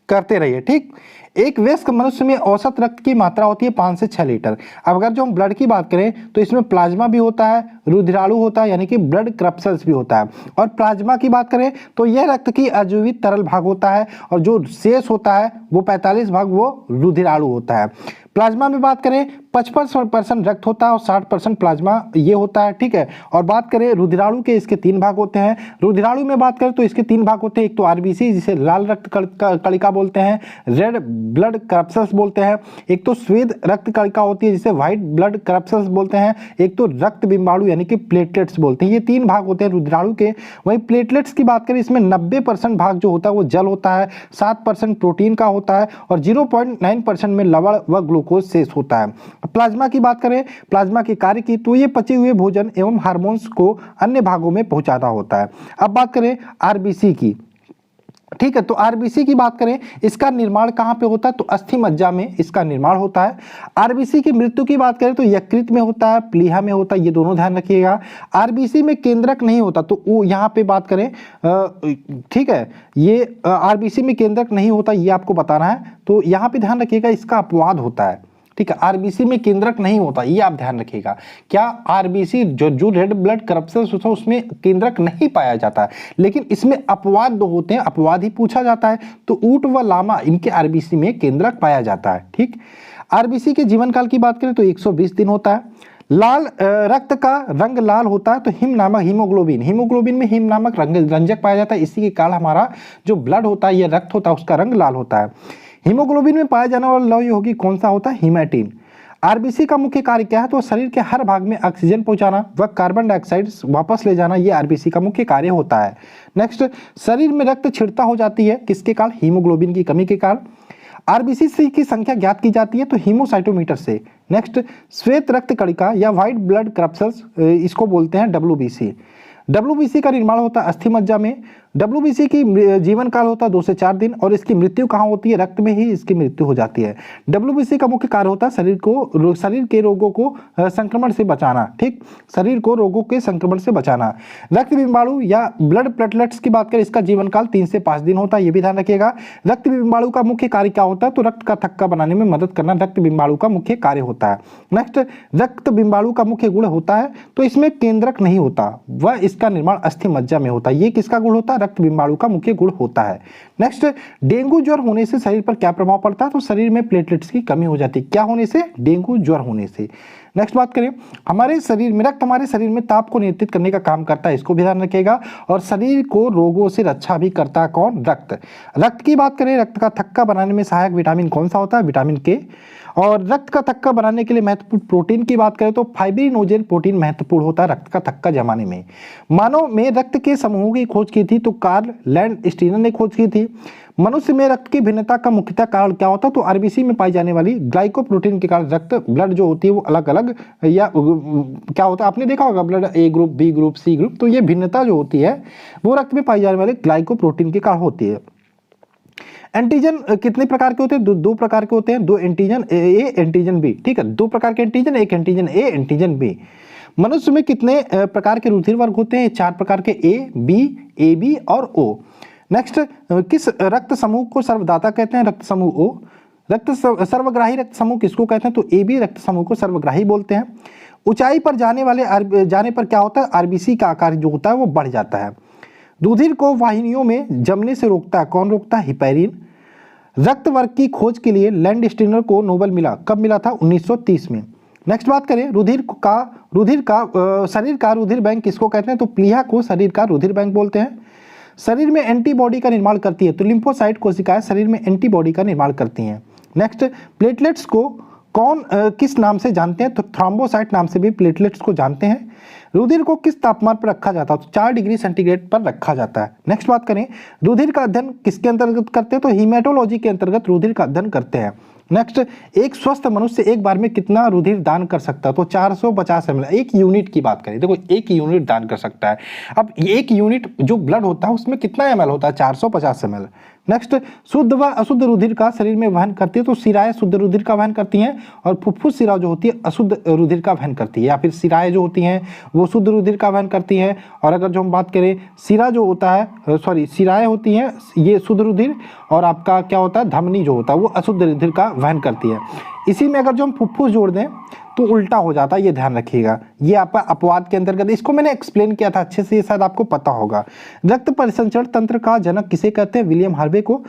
करते रहिए, ठीक। एक वयस्क मनुष्य में औसत रक्त की मात्रा होती है 5 से 6 लीटर। अब अगर जो हम ब्लड की बात करें तो इसमें प्लाज्मा भी होता है, रुधिराणु होता है यानी कि ब्लड क्रपल्स भी होता है। और प्लाज्मा की बात करें तो यह रक्त की अजीवित तरल भाग होता है और जो शेष होता है वो 45 भाग वो रुधिराणु होता है। प्लाज्मा में बात करें 55% रक्त होता है और 60% प्लाज्मा ये होता है, ठीक है। और बात करें रुधिराणु के, इसके 3 भाग होते हैं। रुधिराणु में बात करें तो इसके 3 भाग होते हैं, एक तो आरबीसी जिसे लाल रक्त कणिका बोलते हैं, रेड ब्लड करप्सल्स बोलते हैं, एक तो श्वेत रक्त कणिका होती है जिसे व्हाइट ब्लड करप्सल्स बोलते हैं, एक तो रक्त बिंबाणु यानी कि प्लेटलेट्स बोलते हैं। ये 3 भाग होते हैं रुधिराणु के। वहीं प्लेटलेट्स की बात करें इसमें 90% भाग जो होता है वो जल होता है, 7% प्रोटीन का होता है और 0.9% में लवण व ग्लूकोज शेष होता है। प्लाज्मा की बात करें, प्लाज्मा के कार्य की तो ये पचे हुए भोजन एवं हार्मोन्स को अन्य भागों में पहुंचाता होता है। अब बात करें आरबीसी की, ठीक है। तो आरबीसी की बात करें इसका निर्माण कहाँ पे होता है? तो अस्थि मज्जा में इसका निर्माण होता है। आरबीसी की मृत्यु की बात करें तो यकृत में होता है, प्लीहा में होता है, ये दोनों ध्यान रखिएगा। आरबीसी में केंद्रक नहीं होता तो वो यहाँ पे बात करें, ठीक है, ये आरबीसी में केंद्रक नहीं होता ये आपको बताना है, तो यहाँ पे ध्यान रखिएगा इसका अपवाद होता है, ठीक है। आरबीसी में केंद्रक नहीं होता ये आप ध्यान रखिएगा। क्या आरबीसी जो रेड ब्लड करप्सल्स होता है उसमें केंद्रक नहीं पाया जाता है, लेकिन इसमें अपवाद दो होते हैं, अपवाद ही पूछा जाता है। तो ऊंट व लामा इनके आरबीसी में केंद्रक पाया जाता है, ठीक। आरबीसी के जीवन काल की बात करें तो 120 दिन होता है। लाल रक्त का रंग लाल होता है तो हिम नामक हीमोग्लोबिन, हीमोग्लोबिन में हिम नामक रंजक पाया जाता है, इसी के कारण हमारा जो ब्लड होता है, ये रक्त होता है, उसका रंग लाल होता है। हीमोग्लोबिन में पाया जाने वाला लौह यौगिक कौन सा होता है? हीमैटिन। आरबीसी का मुख्य कार्य क्या है? तो शरीर के हर भाग में ऑक्सीजन पहुंचाना व कार्बन डाइऑक्साइड वापस ले जाना, ये आरबीसी का मुख्य कार्य होता है। नेक्स्ट, शरीर में रक्त छिड़ता हो जाती है किसके कारण? हीमोग्लोबिन की कमी के कारण। आरबीसी की संख्या ज्ञात की जाती है तो हीमोसाइटोमीटर से। नेक्स्ट, श्वेत रक्त कणिका या व्हाइट ब्लड क्रप्सल्स, इसको बोलते हैं डब्ल्यूबीसी। डब्ल्यूबीसी का निर्माण होता है अस्थि मज्जा में। डब्ल्यूबीसी की जीवन काल होता है 2 से 4 दिन और इसकी मृत्यु कहाँ होती है? रक्त में ही इसकी मृत्यु हो जाती है। डब्ल्यूबीसी का मुख्य कार्य होता है शरीर के रोगों को संक्रमण से बचाना। ठीक, शरीर को रोगों के संक्रमण से बचाना। रक्त बिंबाणु या ब्लड प्लेटलेट्स की बात करें, इसका जीवन काल 3 से 5 दिन होता है, ये भी ध्यान रखिएगा। रक्त बिंबाणु का मुख्य कार्य क्या होता है? तो रक्त का थक्का बनाने में मदद करना रक्त बिंबाणु का मुख्य कार्य होता है। नेक्स्ट, रक्त बिंबाणु का मुख्य गुण होता है तो इसमें केंद्रक नहीं होता, वह इसका निर्माण अस्थि मज्जा में होता है। ये किसका गुण होता है? रक्त बिंबाणु का मुख्य गुण होता है। नेक्स्ट, डेंगू ज्वर होने से शरीर पर क्या प्रभाव पड़ता है? तो शरीर में प्लेटलेट्स की कमी हो जाती है। क्या होने से? डेंगू ज्वर होने से। नेक्स्ट बात करें, हमारे शरीर में रक्त हमारे शरीर में ताप को नियंत्रित करने का काम करता है, इसको भी ध्यान रखिएगा। और शरीर को रोगों से रक्षा भी करता है कौन? रक्त। रक्त की बात करें, रक्त का थक्का बनाने में सहायक विटामिन कौन सा होता है? विटामिन के। और रक्त का थक्का बनाने के लिए महत्वपूर्ण प्रोटीन की बात करें तो फाइब्रिनोजेन प्रोटीन महत्वपूर्ण होता है रक्त का थक्का जमाने में। मानव में रक्त के समूहों की खोज की थी तो कार्ल लैंडस्टीनर ने खोज की थी। मनुष्य में रक्त की भिन्नता का मुख्यतः कारण क्या होता है? तो आरबीसी में पाई जाने वाली ग्लाइकोप्रोटीन के कारण रक्त ब्लड जो होती है वो अलग अलग या क्या होता है, आपने देखा होगा blood A group, B group, C group, तो ये भिन्नता जो होती है वो रक्त में पाई जाने वाले ग्लाइकोप्रोटीन के कारण होती है। एंटीजन कितने प्रकार के होते हैं? दो प्रकार के होते हैं, 2 एंटीजन ए, एंटीजन बी। ठीक है, 2 प्रकार के एंटीजन, एक एंटीजन ए, एंटीजन बी। मनुष्य में कितने प्रकार के रुधिर वर्ग होते हैं? 4 प्रकार के, ए बी और ओ। नेक्स्ट, किस रक्त समूह को सर्वदाता कहते हैं? रक्त समूह ओ। सर्वग्राही रक्त समूह किसको कहते हैं? तो ए बी रक्त समूह को सर्वग्राही बोलते हैं। ऊंचाई पर जाने पर क्या होता है? आरबीसी का आकार जो होता है वो बढ़ जाता है। रुधिर को वाहिनियों में जमने से रोकता है, कौन रोकता है? हिपैरिन। रक्त वर्ग की खोज के लिए लैंडस्टीनर को नोबेल मिला, कब मिला था? 1930 में। नेक्स्ट बात करें, शरीर का रुधिर बैंक किसको कहते हैं? तो प्लीहा को शरीर का रुधिर बैंक बोलते हैं। शरीर में एंटीबॉडी का निर्माण करती है तो लिम्फोसाइट कोशिकाएं शरीर में एंटीबॉडी का निर्माण करती हैं। नेक्स्ट, प्लेटलेट्स को किस नाम से जानते हैं? तो थ्रोम्बोसाइट नाम से भी प्लेटलेट्स को जानते हैं। रुधिर को किस तापमान पर रखा जाता है? तो 4 डिग्री सेंटीग्रेड पर रखा जाता है। नेक्स्ट बात करें, रुधिर का अध्ययन किसके अंतर्गत करते हैं? तो हीमेटोलॉजी के अंतर्गत रुधिर का अध्ययन करते हैं। नेक्स्ट, एक स्वस्थ मनुष्य एक बार में कितना रुधिर दान कर सकता है? तो 450 ml, 1 यूनिट की बात करें, देखो 1 यूनिट दान कर सकता है। अब 1 यूनिट जो ब्लड होता है उसमें कितना ml होता है? 450 ml। नेक्स्ट, शुद्ध व अशुद्ध रुधिर का शरीर में वहन करती है तो शिराएं शुद्ध रुधिर का वहन करती हैं और फुफ्फुस शिरा जो होती है अशुद्ध रुधिर का वहन करती है, या फिर शिराएं जो होती हैं वो शुद्ध रुधिर का वहन करती हैं। और अगर जो हम बात करें शिरा जो होता है, शिराएं होती हैं ये शुद्ध रुधिर, और आपका क्या होता है? धमनी जो होता है वो अशुद्ध रुधिर का वहन करती है। इसी में अगर जो हम फुफ्फुस जोड़ दें तो उल्टा हो जाता है, ये ध्यान रखिएगा। ये आपका अपवाद के अंतर्गत, इसको मैंने एक्सप्लेन किया था अच्छे से, ये शायद आपको पता होगा। रक्त परिसंचरण तंत्र का जनक किसे कहते हैं? विलियम हार्वे को।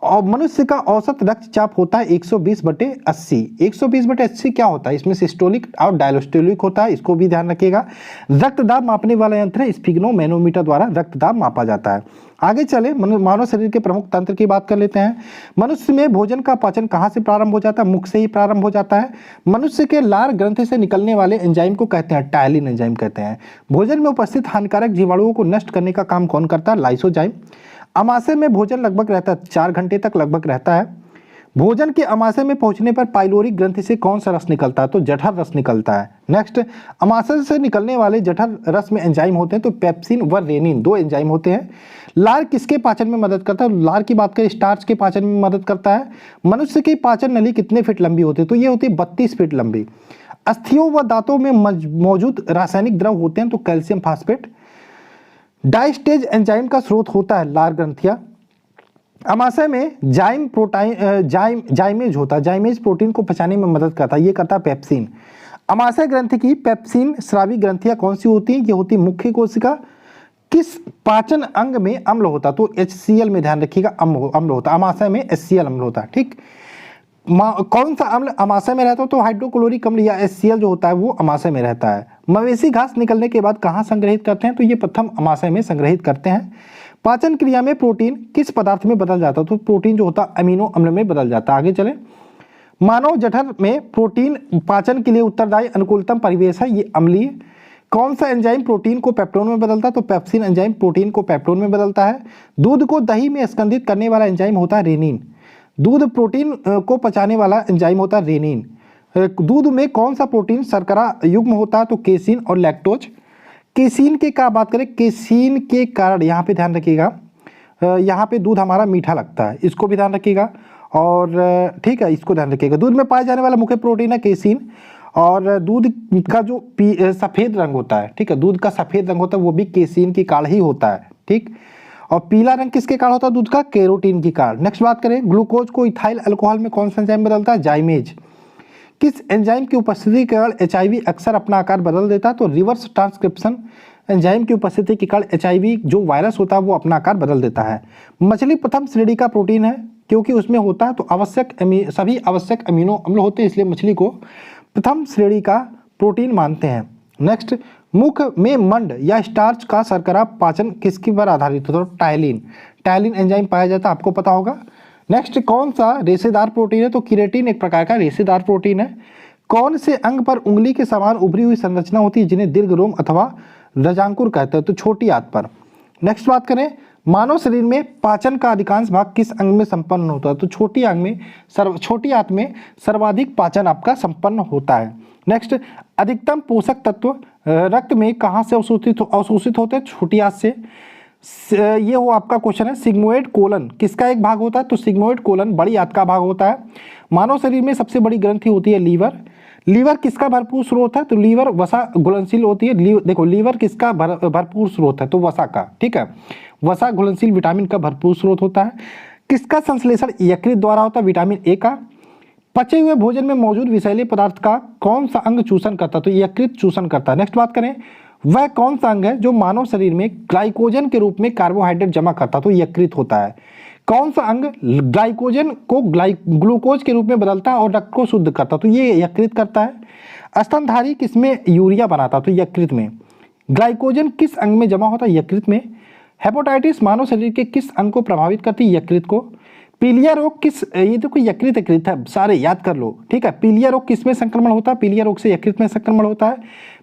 और मनुष्य का औसत रक्तचाप होता है 120/80। 120/80 क्या होता है? इसमें सिस्टोलिक और डायस्टोलिक होता है, इसको भी ध्यान रखिएगा। रक्तदाब मापने वाला यंत्र है स्फिग्नोमेनोमीटर द्वारा रक्तदाब मापा जाता है। आगे चले, मानव शरीर के प्रमुख तंत्र की बात कर लेते हैं। मनुष्य में भोजन का पाचन कहाँ से प्रारंभ हो जाता है? मुख से ही प्रारंभ हो जाता है। मनुष्य के लार ग्रंथि से निकलने वाले एंजाइम को कहते हैं टायलिन एंजाइम कहते हैं। भोजन में उपस्थित हानिकारक जीवाणुओं को नष्ट करने का काम कौन करता है? लाइसोजाइम। अमाशय में भोजन लगभग रहता है 4 घंटे तक लगभग रहता है। भोजन के अमाशय में पहुंचने पर पाइलोरिक ग्रंथि से कौन सा रस निकलता है? तो जठर रस निकलता है। नेक्स्ट, अमाशय से निकलने वाले जठर रस में एंजाइम होते हैं तो पेप्सिन व रेनिन 2 एंजाइम होते हैं। लार किसके पाचन में मदद करता है? लार की बात करें स्टार्च के पाचन में मदद करता है। मनुष्य की पाचन नली कितने फीट लंबी होती है? तो ये होती है 32 फीट लंबी। अस्थियों व दांतों में मौजूद रासायनिक द्रव होते हैं तो कैल्शियम फास्फेट। डाइस्टेज एंजाइम का स्रोत होता है लार ग्रंथियां। अमाशय में जाइमेज होता है, जाइमेज प्रोटीन को पचाने में मदद करता है, ये करता है पेप्सिन। अमाशय ग्रंथि की पेप्सिन स्रावी ग्रंथियां कौन सी होती हैं? ये होती मुख्य कोशिका। किस पाचन अंग में अम्ल होता? तो HCl में ध्यान रखिएगा, अम्ल होता है। अमाशय में HCl अम्ल होता है। ठीक, कौन सा अम्ल अमाशय में रहता है? तो हाइड्रोक्लोरिक अम्ल या HCl जो होता है वो अमाशय में रहता है। मवेशी घास निकलने के बाद कहाँ संग्रहित करते हैं? तो ये प्रथम अमाशय में संग्रहित करते हैं। पाचन क्रिया में प्रोटीन किस पदार्थ में बदल जाता है? तो प्रोटीन जो होता है अमीनो अम्ल में बदल जाता है। आगे चले, मानव जठर में प्रोटीन पाचन के लिए उत्तरदायी अनुकूलतम परिवेश है, ये अम्लीय। कौन सा एंजाइम प्रोटीन को पेप्टोन में बदलता है? तो पेप्सिन एंजाइम प्रोटीन को पेप्टोन में बदलता है। दूध को दही में स्कंदित करने वाला एंजाइम होता है रेनिन। दूध प्रोटीन को पचाने वाला एंजाइम होता है रेनिन। दूध में कौन सा प्रोटीन शर्करा युग्म होता है? तो केसिन और लैक्टोज। केसिन के का बात करें, केसिन के कारण यहाँ पे ध्यान रखिएगा, यहाँ पे दूध हमारा मीठा लगता है, इसको भी ध्यान रखिएगा। और ठीक है, इसको ध्यान रखिएगा। दूध में पाए जाने वाला मुख्य प्रोटीन है केसिन। और दूध का जो सफ़ेद रंग होता है, ठीक है, दूध का सफ़ेद रंग होता है वो भी केसिन के कारण ही होता है, ठीक। और पीला रंग किसके कारण होता है? दूध का कैरोटीन के कारण। नेक्स्ट बात करें, ग्लूकोज को इथाइल अल्कोहल में कौन सा एंजाइम बदलता है? जाइमेज। किस एंजाइम की उपस्थिति के कारण HIV अक्सर अपना आकार बदल देता है? तो रिवर्स ट्रांसक्रिप्शन एंजाइम की उपस्थिति के कारण HIV जो वायरस होता है वो अपना आकार बदल देता है। मछली प्रथम श्रेणी का प्रोटीन है क्योंकि उसमें होता है तो सभी आवश्यक अमीनो अम्ल होते हैं, इसलिए मछली को प्रथम श्रेणी का प्रोटीन मानते हैं। नेक्स्ट, मुख में मंड या स्टार्च का शर्करा पाचन किसके पर आधारित होता है? तो टायलिन। टायलिन एंजाइम पाया जाता है, आपको पता होगा। नेक्स्ट, कौन सा रेशेदार प्रोटीन है? तो केराटिन एक प्रकार का रेशेदार प्रोटीन है। कौन से अंग पर उंगली के समान उभरी हुई संरचना होती है जिन्हें दीर्घ रोम अथवा रजांकुर कहते हैं? तो छोटी आंत पर। नेक्स्ट बात करें, मानव शरीर में पाचन का अधिकांश भाग किस अंग में संपन्न होता है? तो छोटी आंत में सर्वाधिक पाचन आपका संपन्न होता है। नेक्स्ट, अधिकतम पोषक तत्व रक्त में कहाँ से अवशोषित होते हैं? छोटी आंत से। ये वो आपका क्वेश्चन है। सिग्मोइड कोलन किसका एक भाग होता है? तो सिग्मोइड कोलन बड़ी आंत का भाग होता है। मानव शरीर में सबसे बड़ी ग्रंथि होती है लीवर। लीवर किसका भरपूर स्रोत है? तो लीवर वसा घुलनशील होती है। देखो, लीवर किसका भरपूर स्रोत है? तो वसा का, ठीक है। वसा घुलनशील विटामिन का भरपूर स्रोत होता है। किसका संश्लेषण यकृत द्वारा होता है? विटामिन ए का। पचे हुए भोजन में मौजूद विषैले पदार्थ का कौन सा अंग चूषण करता है? तो यकृत चूषण करता है। नेक्स्ट बात करें, वह कौन सा अंग है जो मानव शरीर में ग्लाइकोजन के रूप में कार्बोहाइड्रेट जमा करता है? तो यकृत होता है। कौन सा अंग ग्लाइकोजन को ग्लूकोज के रूप में बदलता है और रक्त को शुद्ध करता है? तो ये यकृत करता है। स्तनधारी किसमें यूरिया बनाता है? तो यकृत में। ग्लाइकोजन किस अंग में जमा होता है? यकृत में। हेपेटाइटिस मानव शरीर के किस अंग को प्रभावित करती है? यकृत को। पीलिया रोग ये तो कोई यकृत है, सारे याद कर लो, ठीक है। पीलिया रोग किस में संक्रमण होता है? पीलिया रोग से यकृत में संक्रमण होता है।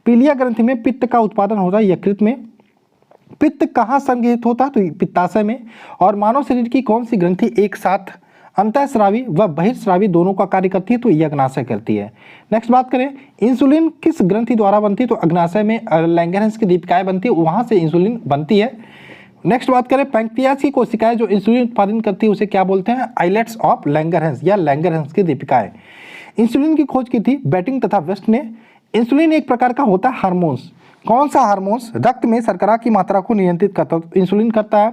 पीलिया ग्रंथि में पित्त का उत्पादन होता है यकृत में। पित्त कहाँ संग्रहित होता है? तो पित्ताशय में। और मानव शरीर की कौन सी ग्रंथि एक साथ अंतःस्रावी व बहिर्स्रावी दोनों का कार्य करती है? तो ये अग्नाशय करती है। नेक्स्ट बात करें, इंसुलिन किस ग्रंथि द्वारा बनती है? तो अग्नाशय में लैंगरहंस की दीपिकाएं बनती है, वहां से इंसुलिन बनती है। नेक्स्ट बात करें, पैंक्रियाज की कोशिकाएं जो इंसुलिन उत्पादन करती है उसे क्या बोलते हैं? आइलेट्स ऑफ लैंगरहंस या लैंगरहंस की दीपिकाएं। इंसुलिन की खोज की थी बेटिंग तथा वेस्ट ने। इंसुलिन एक प्रकार का होता है हार्मोन्स। कौन सा हार्मोन्स रक्त में शर्करा की मात्रा को नियंत्रित करता है? इंसुलिन करता है।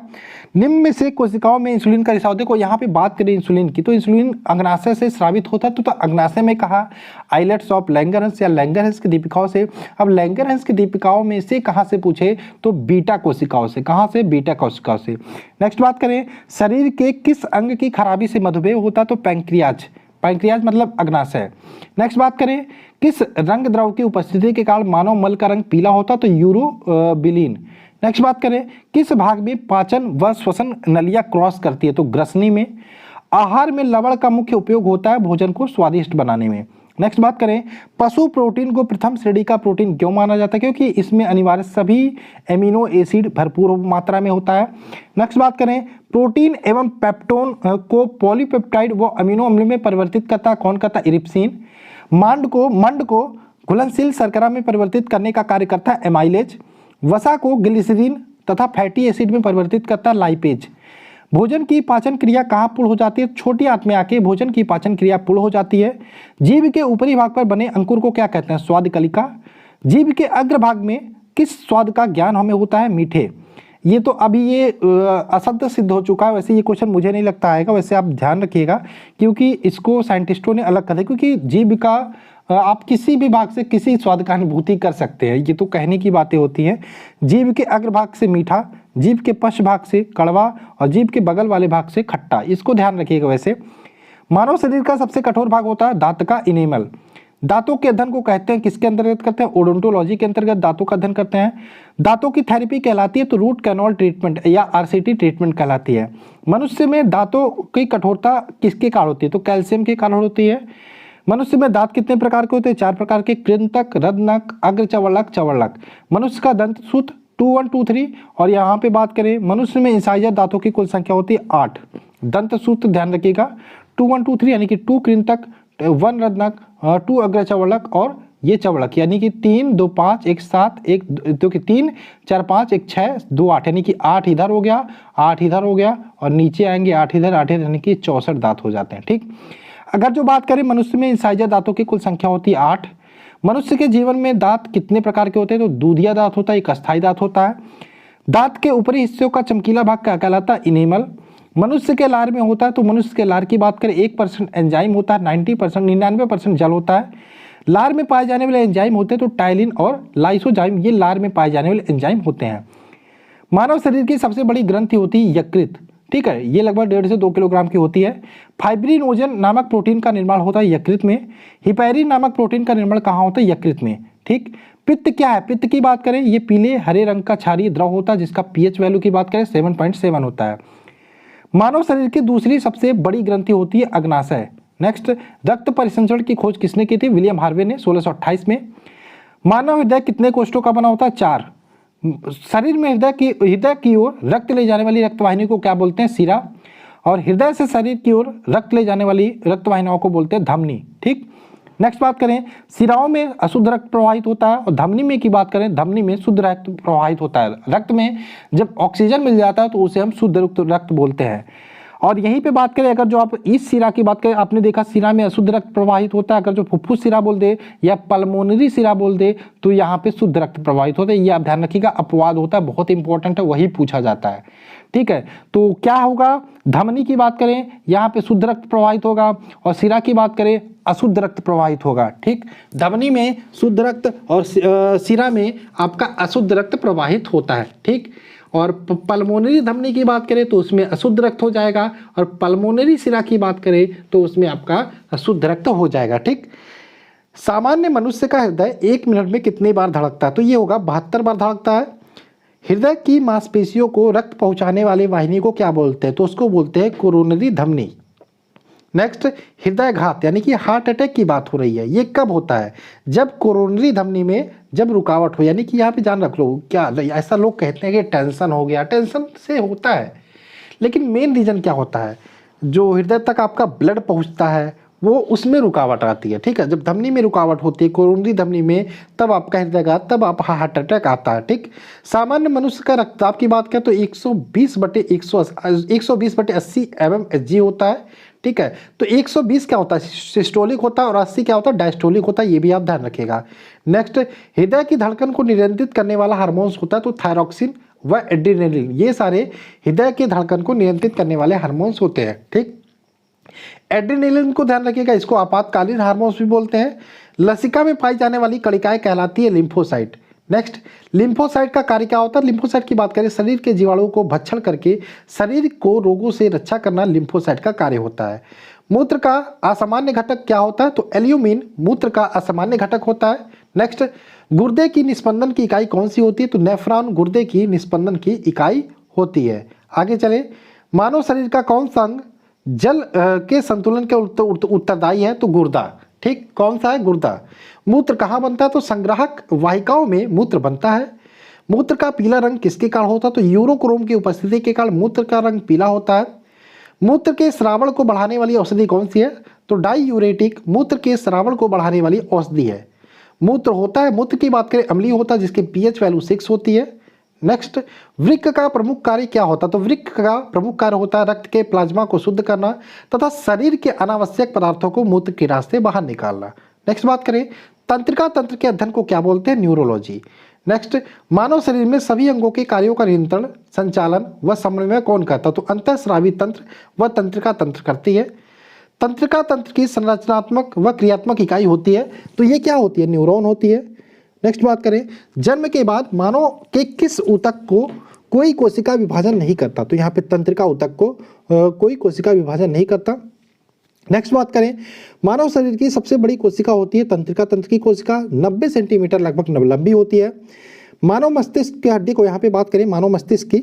निम्न में से कोशिकाओं में इंसुलिन का रिसाव, देखो यहाँ पे बात करें इंसुलिन की, तो इंसुलिन अग्नाशय से स्रावित होता है। तो अग्नाशय में कहा आइलेट्स ऑफ लैंगरहंस या लैंगरहंस की दीपिकाओं से। अब लैंगरहंस की दीपिकाओं में से कहाँ से पूछे? तो बीटा कोशिकाओं से। कहाँ से? बीटा कोशिकाओं से। नेक्स्ट बात करें, शरीर के किस अंग की खराबी से मधुमेह होता? तो पैंक्रियाज। पैंक्रियाज मतलब अग्नाशय। नेक्स्ट बात करें, किस रंग द्रव की उपस्थिति के कारण मानव मल का रंग पीला होता? तो यूरोबिलिन। नेक्स्ट बात करें, किस भाग में पाचन व श्वसन नलियां क्रॉस करती है? तो ग्रसनी में। आहार में लवण का मुख्य उपयोग होता है भोजन को स्वादिष्ट बनाने में। नेक्स्ट बात करें, पशु प्रोटीन को प्रथम श्रेणी का प्रोटीन क्यों माना जाता है? क्योंकि इसमें अनिवार्य सभी एमिनो एसिड भरपूर मात्रा में होता है। नेक्स्ट बात करें, प्रोटीन एवं पेप्टोन को पॉलीपेप्टाइड व अमीनो अम्ल में परिवर्तित करता है कौन करता है? इरिप्सिन। मंड को घुलनशील शर्करा में परिवर्तित करने का कार्य करता है एमाइलेज। वसा को ग्लिसरीन तथा फैटी एसिड में परिवर्तित करता है लाइपेज। भोजन की पाचन क्रिया कहाँ पूर्ण हो जाती है? छोटी आंत में आके भोजन की पाचन क्रिया पूर्ण हो जाती है। जीभ के ऊपरी भाग पर बने अंकुर को क्या कहते हैं? स्वाद कलिका। जीभ के अग्र भाग में किस स्वाद का ज्ञान हमें होता है? मीठे। ये तो अभी ये असत्य सिद्ध हो चुका है, वैसे ये क्वेश्चन मुझे नहीं लगता आएगा, वैसे आप ध्यान रखिएगा क्योंकि इसको साइंटिस्टों ने अलग कर दिया। क्योंकि जीभ का आप किसी भी भाग से किसी स्वाद का अनुभूति कर सकते हैं, ये तो कहने की बातें होती हैं। जीभ के अग्रभाग से मीठा, जीभ के पश्च भाग से कड़वा और जीभ के बगल वाले भाग से खट्टा, इसको ध्यान रखिएगा। वैसे मानव शरीर का सबसे कठोर भाग होता है दांत का इनेमल। दांतों के अध्ययन को कहते हैं किसके अंतर्गत करते हैं? ओडोंटोलॉजी के अंतर्गत दांतों का अध्ययन करते हैं। दांतों की थेरेपी कहलाती है तो रूट कैनाल ट्रीटमेंट या आरसीटी ट्रीटमेंट कहलाती है। मनुष्य में दांतों की कठोरता किसके कारण होती है? तो कैल्शियम के कारण होती है। मनुष्य में दांत कितने प्रकार के होते हैं? 4 प्रकार के, कृंतक, रत्नक, अग्र चवर्लक, चवर्लक। मनुष्य का दंत सूत्र 2 1 2 3। और यहाँ पे बात करें मनुष्य में इंसाइजर दांतों की कुल संख्या होती है 8। दंत सूत्र ध्यान रखिएगा 2 1 2 3 यानी कि 2 कृंतक, 1 रत्नक, 2 अग्र चवर्लक और ये चवर्लक यानी कि 3 2 5 1 7 1 2 की 3 4 5 1 6 2 8 यानी कि 8 इधर हो गया, 8 इधर हो गया और नीचे आएंगे 8 इधर 8 इधर यानी कि 64 दांत हो जाते हैं। ठीक, अगर जो बात करें मनुष्य में इंसाइजर दांतों की कुल संख्या होती है 8। मनुष्य के जीवन में दांत कितने प्रकार के होते हैं? तो दूधिया दांत होता है, एक अस्थायी दांत होता है। दांत के ऊपरी हिस्सों का चमकीला भाग क्या कहलाता है? इनेमल। मनुष्य के लार में होता है तो मनुष्य के लार की बात करें 1% एंजाइम होता है, 99% जल होता है। लार में पाए जाने वाले एंजाइम होते हैं तो टाइलिन और लाइसोजाइम, ये लार में पाए जाने वाले एंजाइम होते हैं। मानव शरीर की सबसे बड़ी ग्रंथि होती है यकृत। ठीक है, ये लगभग 1.5 से 2 किलोग्राम की होती है। फाइब्रिनोजन नामक प्रोटीन का निर्माण होता है यकृत में। हिपैरिन नामक प्रोटीन का निर्माण कहाँ होता है? यकृत में। ठीक, पित्त क्या है? पित्त की बात करें ये पीले हरे रंग का क्षारीय द्रव होता है जिसका पीएच वैल्यू की बात करें 7.7 होता है। मानव शरीर की दूसरी सबसे बड़ी ग्रंथि होती है अग्नाशय। नेक्स्ट, रक्त परिसंचरण की खोज किसने की थी? विलियम हार्वे ने 1628 में। मानव हृदय कितने कोष्ठों का बना होता है? 4। शरीर में हृदय की ओर रक्त ले जाने वाली रक्तवाहिनी को क्या बोलते हैं? शिरा। और हृदय से शरीर की ओर रक्त ले जाने वाली रक्तवाहिनियों को बोलते हैं धमनी। ठीक, नेक्स्ट बात करें शिराओं में अशुद्ध रक्त प्रवाहित होता है और धमनी में की बात करें धमनी में शुद्ध रक्त प्रवाहित होता है। रक्त में जब ऑक्सीजन मिल जाता है तो उसे हम शुद्ध रक्त बोलते हैं। और यहीं पे बात करें अगर जो आप इस शिरा की बात करें, आपने देखा शिरा में अशुद्ध रक्त प्रवाहित होता है, अगर जो फुफ्फुस शिरा बोल दे या पल्मोनरी शिरा बोल दे तो यहाँ पे शुद्ध रक्त प्रवाहित होता है। ये आप ध्यान रखिएगा, अपवाद होता है, बहुत इंपॉर्टेंट है, वही पूछा जाता है। ठीक है, तो क्या होगा? धमनी की बात करें यहाँ पे शुद्ध रक्त प्रवाहित होगा और शिरा की बात करें अशुद्ध रक्त प्रवाहित होगा। ठीक, धमनी में शुद्ध रक्त और शिरा में आपका अशुद्ध रक्त प्रवाहित होता है। ठीक, और पल्मोनरी धमनी की बात करें तो उसमें अशुद्ध रक्त हो जाएगा और पल्मोनरी शिरा की बात करें तो उसमें आपका अशुद्ध रक्त हो जाएगा। ठीक, सामान्य मनुष्य का हृदय 1 मिनट में कितनी बार धड़कता है? तो ये होगा 72 बार धड़कता है। हृदय की मांसपेशियों को रक्त पहुंचाने वाली वाहिनी को क्या बोलते हैं? तो उसको बोलते हैं कोरोनरी धमनी। नेक्स्ट, हृदयघात यानी कि हार्ट अटैक की बात हो रही है, ये कब होता है? जब कोरोनरी धमनी में जब रुकावट हो, यानी कि यहाँ पे जान रख लो। क्या ऐसा लोग कहते हैं कि टेंशन हो गया, टेंशन से होता है, लेकिन मेन रीजन क्या होता है? जो हृदय तक आपका ब्लड पहुँचता है वो उसमें रुकावट आती है। ठीक है, जब धमनी में रुकावट होती है कोरोनरी धमनी में तब आपका हृदयघात, तब आप हार्ट अटैक आता है। ठीक, सामान्य मनुष्य का रक्तचाप की बात करें तो 120/80 mmHg होता है। ठीक है, तो 120 क्या होता है? सिस्टोलिक होता है और 80 क्या होता है? डायस्टोलिक होता है, ये भी आप ध्यान रखिएगा। नेक्स्ट, हृदय की धड़कन को नियंत्रित करने वाला हार्मोन्स होता है तो थायरॉक्सिन व एड्रेनलिन, ये सारे हृदय की धड़कन को नियंत्रित करने वाले हार्मोन्स होते हैं। ठीक, एड्रेनलिन को ध्यान रखिएगा, इसको आपातकालीन हार्मोन्स भी बोलते हैं। लसिका में पाई जाने वाली कणिकाएं कहलाती है लिम्फोसाइट। नेक्स्ट, लिम्फोसाइट का कार्य क्या होता है? लिम्फोसाइट की बात करें शरीर के जीवाणुओं को भक्षण करके शरीर को रोगों से रक्षा करना लिम्फोसाइट का कार्य होता है। मूत्र का असामान्य घटक क्या होता है? तो एल्यूमिन मूत्र का असामान्य घटक होता है। नेक्स्ट, गुर्दे की निस्पंदन की इकाई कौन सी होती है? तो नेफ्रॉन गुर्दे की निस्पंदन की इकाई होती है। आगे चले, मानव शरीर का कौन सा अंग जल के संतुलन के उत्तरदायी है? तो गुर्दा। ठीक, कौन सा है? गुर्दा। मूत्र कहाँ बनता है? तो संग्राहक वाहिकाओं में मूत्र बनता है। मूत्र का पीला रंग किसके कारण होता है? तो यूरोक्रोम की उपस्थिति के कारण मूत्र का रंग पीला होता है। मूत्र के श्रावण को बढ़ाने वाली औषधि कौन सी है? तो डाईयूरेटिक मूत्र के श्रावण को बढ़ाने वाली औषधि है। मूत्र होता है, मूत्र की बात करें अम्लीय होता है जिसकी पीएच वैल्यू 6 होती है। नेक्स्ट, वृक्क का प्रमुख कार्य क्या होता है? तो वृक्क का प्रमुख कार्य होता है रक्त के प्लाज्मा को शुद्ध करना तथा शरीर के अनावश्यक पदार्थों को मूत्र के रास्ते बाहर निकालना। नेक्स्ट बात करें, तंत्रिका तंत्र के अध्ययन को क्या बोलते हैं? न्यूरोलॉजी। नेक्स्ट, मानव शरीर में सभी अंगों के कार्यों का नियंत्रण, संचालन व समन्वय कौन करता है? तो अंतःस्रावी तंत्र व तंत्रिका तंत्र करती है। तंत्रिका तंत्र की संरचनात्मक व क्रियात्मक इकाई होती है तो ये क्या होती है? न्यूरॉन होती है। नेक्स्ट बात करें, जन्म के बाद मानव के किस ऊतक को कोई कोशिका विभाजन नहीं करता? तो यहाँ पे तंत्रिका ऊतक को कोई कोशिका विभाजन नहीं करता। नेक्स्ट बात करें, मानव शरीर की सबसे बड़ी कोशिका होती है तंत्रिका। तंत्र की कोशिका 90 सेंटीमीटर लगभग लंबी होती है। मानव मस्तिष्क की हड्डी को यहाँ पे बात करें, मानव मस्तिष्क की,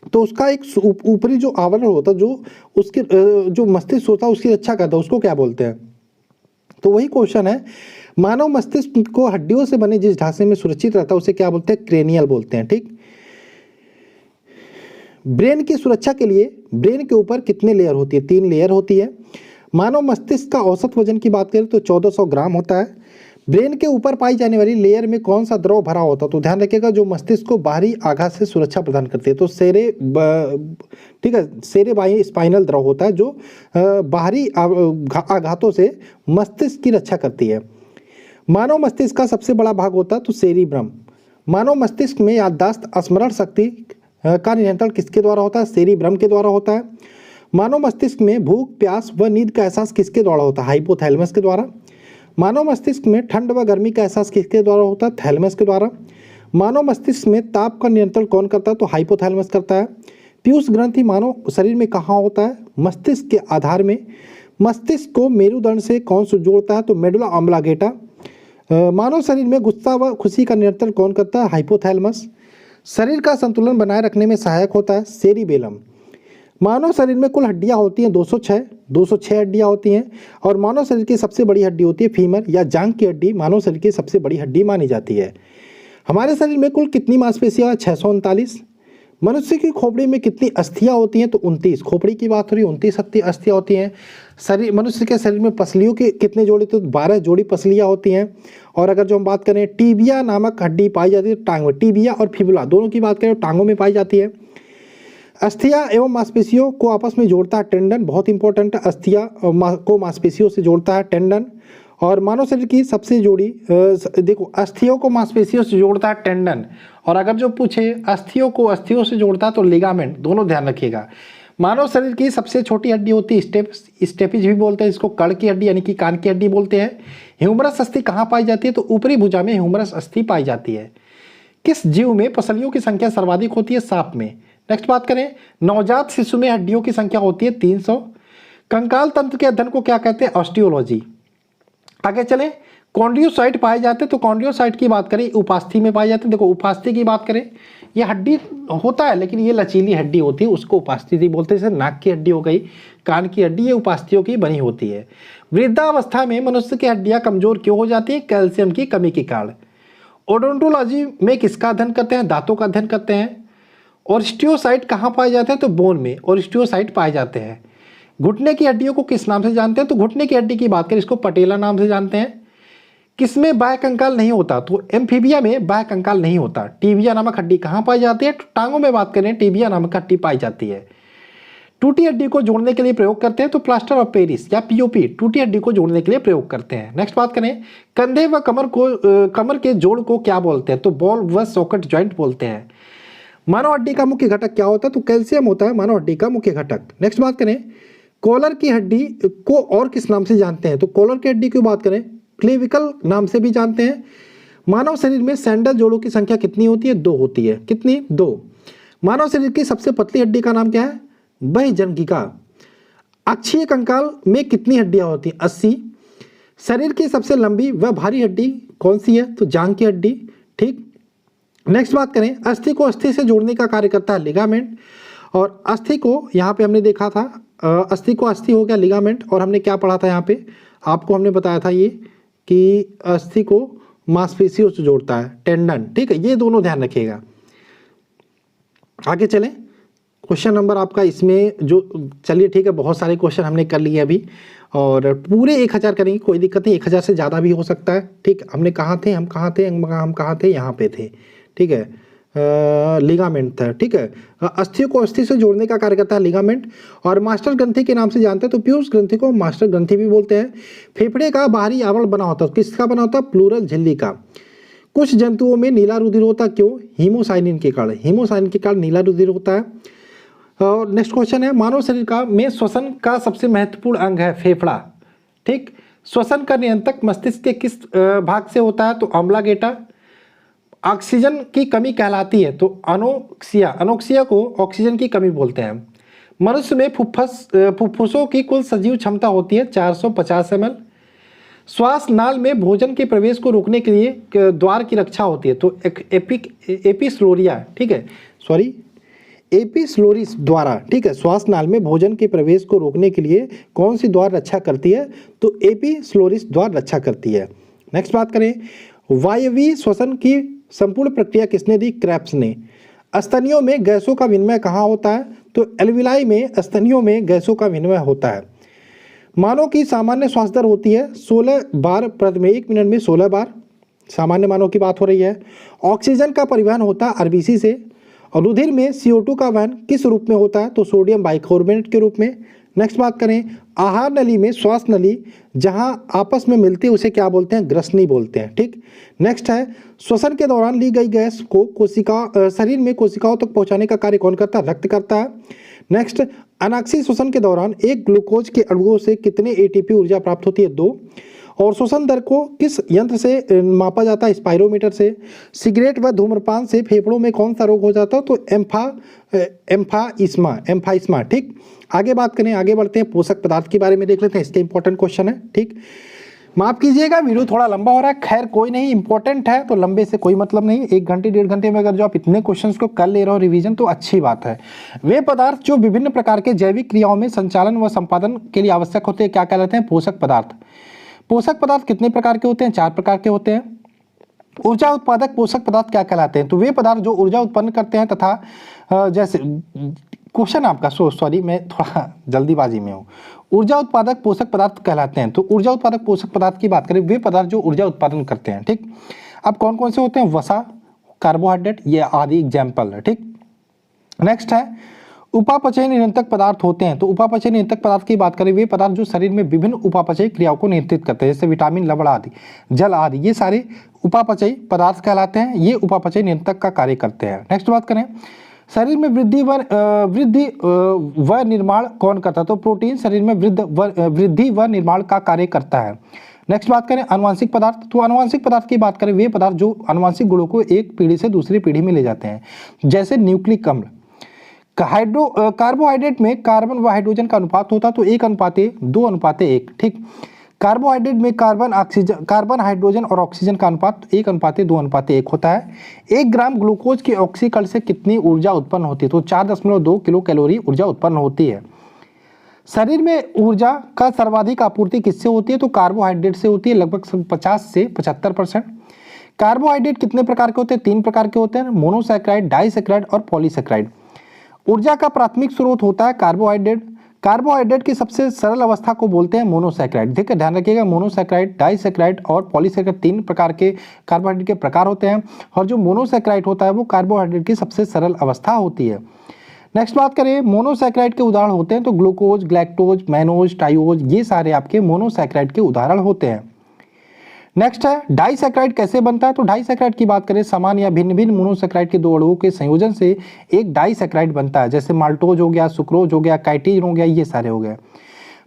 तो उसका एक ऊपरी जो आवरण होता है, जो उसके जो मस्तिष्क होता है उसकी रक्षा करता है, उसको क्या बोलते हैं? तो वही क्वेश्चन है, मानव मस्तिष्क को हड्डियों से बने जिस ढांचे में सुरक्षित रहता है उसे क्या बोलते हैं? क्रेनियल बोलते हैं। ठीक, ब्रेन की सुरक्षा के लिए ब्रेन के ऊपर कितने लेयर होती है? 3 लेयर होती है। मानव मस्तिष्क का औसत वजन की बात करें तो 1400 ग्राम होता है। ब्रेन के ऊपर पाई जाने वाली लेयर में कौन सा द्रव भरा होता है? तो ध्यान रखिएगा, जो मस्तिष्क को बाहरी आघात से सुरक्षा प्रदान करती है, तो ठीक है, सेरेबाई स्पाइनल द्रव होता है जो बाहरी आघातों से मस्तिष्क की रक्षा करती है। मानव मस्तिष्क का सबसे बड़ा भाग होता है तो सेरिब्रम। मानव मस्तिष्क में याददाश्त, स्मरण शक्ति का नियंत्रण किसके द्वारा होता है? सेरिब्रम के द्वारा होता है। मानव मस्तिष्क में भूख, प्यास व नींद का एहसास किसके द्वारा होता है? हाइपोथैलेमस के द्वारा। मानव मस्तिष्क में ठंड व गर्मी का एहसास किसके द्वारा होता है? थैलेमस के द्वारा। मानव मस्तिष्क में ताप का नियंत्रण कौन करता है? तो हाइपोथैलेमस करता है। पीयूष ग्रंथि मानव शरीर में कहाँ होता है? मस्तिष्क के आधार में। मस्तिष्क को मेरुदंड से कौन सा जोड़ता है? तो मेडुला ऑब्लांगेटा। मानव शरीर में गुस्सा व खुशी का नियंत्रण कौन करता है? हाइपोथैलेमस। शरीर का संतुलन बनाए रखने में सहायक होता है सेरिबेलम। मानव शरीर में कुल हड्डियां होती हैं 206 हड्डियां होती हैं, और मानव शरीर की सबसे बड़ी हड्डी होती है फीमर या जांघ की हड्डी, मानव शरीर की सबसे बड़ी हड्डी मानी जाती है। हमारे शरीर में कुल कितनी मांसपेशियां? 639। मनुष्य की खोपड़ी में कितनी अस्थियां होती हैं? तो 29। खोपड़ी की बात हो रही है, 29 अस्थियां होती हैं। शरीर मनुष्य के शरीर में पसलियों के कितने जोड़े? तो 12 जोड़ी पसलियां होती हैं। और अगर जो हम बात करें, टीबिया नामक हड्डी पाई जाती है टांग में। टीबिया और फिबुला दोनों की बात करें तो टांगों में पाई जाती है। अस्थियां एवं मांसपेशियों को आपस में जोड़ता है टेंडन, बहुत इंपॉर्टेंट है। अस्थियां को मांसपेशियों से जोड़ता है टेंडन। और मानव शरीर की सबसे जोड़ी देखो, अस्थियों को मांसपेशियों से जोड़ता है टेंडन, और अगर जो पूछे अस्थियों को अस्थियों से जोड़ता है तो लिगामेंट। दोनों ध्यान रखिएगा। मानव शरीर की सबसे छोटी हड्डी होती है स्टेपिज भी बोलते हैं इसको, कड़ की हड्डी यानी कि कान की हड्डी बोलते हैं। ह्यूमरस अस्थि कहाँ पाई जाती है? तो ऊपरी भुजा में ह्यूमरस अस्थि पाई जाती है। किस जीव में पसलियों की संख्या सर्वाधिक होती है? सांप में। नेक्स्ट बात करें, नवजात शिशु में हड्डियों की संख्या होती है 300। कंकाल तंत्र के अध्ययन को क्या कहते हैं? ऑस्टियोलॉजी। आगे चले, कॉन्ड्रियोसाइट पाए जाते हैं, तो कॉन्ड्रियोसाइट की बात करें उपास्थि में पाए जाते हैं। देखो, उपास्थि की बात करें, ये हड्डी होता है लेकिन ये लचीली हड्डी होती है, उसको उपास्थि बोलते हैं। जैसे नाक की हड्डी हो गई, कान की हड्डी, ये उपास्थियों की बनी होती है। वृद्धावस्था में मनुष्य की हड्डियां कमजोर क्यों हो जाती है? कैल्शियम की कमी के कारण। ओडोंटोलॉजी में किसका अध्ययन करते हैं? दांतों का अध्ययन करते हैं। ऑस्टियोसाइट कहाँ पाए जाते हैं? तो बोन में ऑस्टियोसाइट पाए जाते हैं। घुटने की हड्डियों को किस नाम से जानते हैं? तो घुटने की हड्डी की बात करें, इसको पटेला नाम से जानते हैं। किसमें बाह्य कंकाल नहीं होता? तो एम्फीबिया में बाह्य कंकाल नहीं होता। टीबिया नामक हड्डी कहाँ पाई जाती है? टांगों में बात करें, टीबिया नामक हड्डी पाई जाती है। टूटी हड्डी को जोड़ने के लिए प्रयोग करते हैं, तो प्लास्टर ऑफ पेरिस या पीओपी टूटी हड्डी को जोड़ने के लिए प्रयोग करते हैं। नेक्स्ट बात करें, कंधे व कमर के जोड़ को क्या बोलते हैं? तो बॉल व सॉकेट जॉइंट बोलते हैं। मानव हड्डी का मुख्य घटक क्या होता है? तो कैल्शियम होता है मानव हड्डी का मुख्य घटक। नेक्स्ट बात करें, कॉलर की हड्डी को और किस नाम से जानते हैं? तो कॉलर की हड्डी की बात करें, क्लेविकल नाम से भी जानते हैं। मानव शरीर में सैंडल जोड़ों की संख्या कितनी होती है? 2 होती है। कितनी? 2। मानव शरीर की सबसे पतली हड्डी का नाम क्या है? बहिर्जनगिका। अक्षीय कंकाल में कितनी हड्डियां होती हैं? 80। शरीर की सबसे लंबी व भारी हड्डी कौन सी है? तो जांघ की हड्डी। ठीक। नेक्स्ट बात करें, अस्थि को अस्थि से जोड़ने का कार्य करता है लिगामेंट, और अस्थि को यहाँ पे हमने देखा था, अस्थि को अस्थि हो गया लिगामेंट, और हमने क्या पढ़ा था यहाँ पे? आपको हमने बताया था ये कि अस्थि को मांसपेशियों से जोड़ता है टेंडन। ठीक है, ये दोनों ध्यान रखिएगा। आगे चलें, क्वेश्चन नंबर आपका इसमें जो, चलिए ठीक है, बहुत सारे क्वेश्चन हमने कर लिए अभी, और पूरे 1000 करेंगे, कोई दिक्कत नहीं, 1000 से ज़्यादा भी हो सकता है। ठीक, हमने कहाँ थे? हम कहाँ थे? यहाँ पे थे। ठीक है, लिगामेंट था। ठीक है, अस्थियों को अस्थि से जोड़ने का कार्य करता है लिगामेंट, और मास्टर ग्रंथि के नाम से जानते हैं, तो पीयूष ग्रंथि को मास्टर ग्रंथि भी बोलते हैं। फेफड़े का बाहरी आवरण बना होता है, किसका बना होता है? प्लूरल झिल्ली का। कुछ जंतुओं में नीला रुधिर होता क्यों? हीमोसाइनिन के कारण। हीमोसाइनिन के कारण नीला रुधिर होता है। और नेक्स्ट क्वेश्चन है, मानव शरीर का में श्वसन का सबसे महत्वपूर्ण अंग है फेफड़ा। ठीक, श्वसन का नियंत्रक मस्तिष्क के किस भाग से होता है? तो ऑब्लांगेटा। ऑक्सीजन की कमी कहलाती है, तो अनोक्सिया। अनोक्सिया को ऑक्सीजन की कमी बोलते हैं। मनुष्य में फुफ्फुसों की कुल सजीव क्षमता होती है 450 ml। श्वास नाल में भोजन के प्रवेश को रोकने के लिए द्वार की रक्षा होती है, तो एपिस्लोरिया, ठीक है, सॉरी एपिस्लोरिस द्वारा, ठीक है, श्वास नाल में भोजन के प्रवेश को रोकने के लिए कौन सी द्वार रक्षा करती है, तो एपिस्लोरिस द्वार रक्षा करती है। नेक्स्ट बात करें, वायवीय श्वसन की संपूर्ण प्रक्रिया किसने दी, क्रेब्स ने। स्तनियों में गैसों का विनिमय कहाँ होता है, तो एल्विलाई में स्तनियों में गैसों का विनिमय होता है। मानव की सामान्य श्वास दर होती है 16 बार प्रति मिनट, 1 मिनट में 16 बार, सामान्य मानव की बात हो रही है। ऑक्सीजन का परिवहन होता है आरबीसी से। और रुधिर में CO2 का वहन किस रूप में होता है, तो सोडियम बाइकार्बोनेट के रूप में। नेक्स्ट बात करें, आहार नली में श्वास नली जहां आपस में मिलती है उसे क्या बोलते हैं, ग्रसनी बोलते हैं, ठीक। नेक्स्ट है, श्वसन के दौरान ली गई गैस को शरीर में कोशिकाओं तक पहुंचाने का कार्य कौन करता है, रक्त करता है। नेक्स्ट, अनाक्षी श्वसन के दौरान एक ग्लूकोज के अणुओं से कितने ATP ऊर्जा प्राप्त होती है, 2। और श्वसन दर को किस यंत्र से मापा जाता है, स्पाइरोमीटर से। सिगरेट व धूम्रपान से फेफड़ों में कौन सा रोग हो जाता है, तो एम्फाइस्मा, ठीक। आगे बात करें, आगे बढ़ते हैं, पोषक पदार्थ के बारे में देख लेते हैं, इसके इंपॉर्टेंट क्वेश्चन है, ठीक। माफ कीजिएगा वीडियो थोड़ा लंबा हो रहा है, खैर कोई नहीं, इंपॉर्टेंट है तो लंबे से कोई मतलब नहीं। 1 घंटे 1.5 घंटे में अगर जो आप इतने क्वेश्चंस को कर ले रहे हो रिवीजन तो अच्छी बात है। वे पदार्थ जो विभिन्न प्रकार के जैविक क्रियाओं में संचालन व संपादन के लिए आवश्यक होते हैं क्या कहलाते हैं, पोषक पदार्थ। पोषक पदार्थ कितने प्रकार के होते हैं, 4 प्रकार के होते हैं। ऊर्जा उत्पादक पोषक पदार्थ क्या कहलाते हैं, तो वे पदार्थ जो ऊर्जा उत्पन्न करते हैं तथा जैसे क्वेश्चन आपका सॉरी मैं थोड़ा जल्दीबाजी में हूँ। ऊर्जा उत्पादक पोषक पदार्थ कहलाते हैं, तो ऊर्जा उत्पादक पोषक पदार्थ की बात करें, वे पदार्थ जो ऊर्जा उत्पादन करते हैं, ठीक। अब कौन कौन से होते हैं, वसा, कार्बोहाइड्रेट, ये आदि एग्जाम्पल है, ठीक। नेक्स्ट है, उपापचय नियंत्रक पदार्थ होते हैं, तो उपापचय नियंत्रक पदार्थ की बात करें, वे पदार्थ जो शरीर में विभिन्न उपापचय क्रियाओं को नियंत्रित करते हैं, जैसे विटामिन, लवण आदि, जल आदि, ये सारे उपापचय पदार्थ कहलाते हैं, ये उपापचय नियंत्रक का कार्य करते हैं। नेक्स्ट बात करें, शरीर में वृद्धि व निर्माण कौन करता है, तो प्रोटीन शरीर में वृद्धि व निर्माण का कार्य करता है। नेक्स्ट बात करें, आनुवंशिक पदार्थ, तो आनुवंशिक पदार्थ की बात करें, वे पदार्थ जो आनुवंशिक गुणों को एक पीढ़ी से दूसरी पीढ़ी में ले जाते हैं, जैसे न्यूक्लिक अम्ल। कार्बोहाइड्रेट में कार्बन व हाइड्रोजन का अनुपात होता है, तो 1:2:1, ठीक। कार्बोहाइड्रेट में कार्बन, हाइड्रोजन और ऑक्सीजन का अनुपात 1:2:1 होता है। 1 ग्राम ग्लूकोज के ऑक्सीकरण से कितनी ऊर्जा उत्पन्न होती है, तो 4.2 किलो कैलोरी ऊर्जा उत्पन्न होती है। शरीर में ऊर्जा का सर्वाधिक आपूर्ति किससे होती है, तो कार्बोहाइड्रेट से होती है, लगभग 50 से 75%। कार्बोहाइड्रेट कितने प्रकार के होते हैं, 3 प्रकार के होते हैं, मोनोसैकेराइड, डाइसैकेराइड और पॉलीसैकेराइड। ऊर्जा का प्राथमिक स्रोत होता है कार्बोहाइड्रेट। कार्बोहाइड्रेट की सबसे सरल अवस्था को बोलते हैं मोनोसैकेराइड। ठीक है, ध्यान रखिएगा, मोनोसैकेराइड, डाइसैकेराइड और पॉलीसैकेराइड 3 प्रकार के कार्बोहाइड्रेट के प्रकार होते हैं, और जो मोनोसैकेराइड होता है वो कार्बोहाइड्रेट की सबसे सरल अवस्था होती है। नेक्स्ट बात करें, मोनोसैकेराइड के उदाहरण होते हैं तो ग्लूकोज, ग्लैक्टोज, मैनोज, टाइओज, ये सारे आपके मोनोसैकेराइड के उदाहरण होते हैं। नेक्स्ट है डाइसैकेराइड कैसे बनता है, तो डाइसैकेराइड की बात करें, समान या भिन्न भिन्न मोनोसैकेराइड के 2 अणुओं के संयोजन से एक डाइसैकेराइड बनता है, जैसे माल्टोज हो गया, सुक्रोज हो गया, काइटिन हो गया, ये सारे हो गए।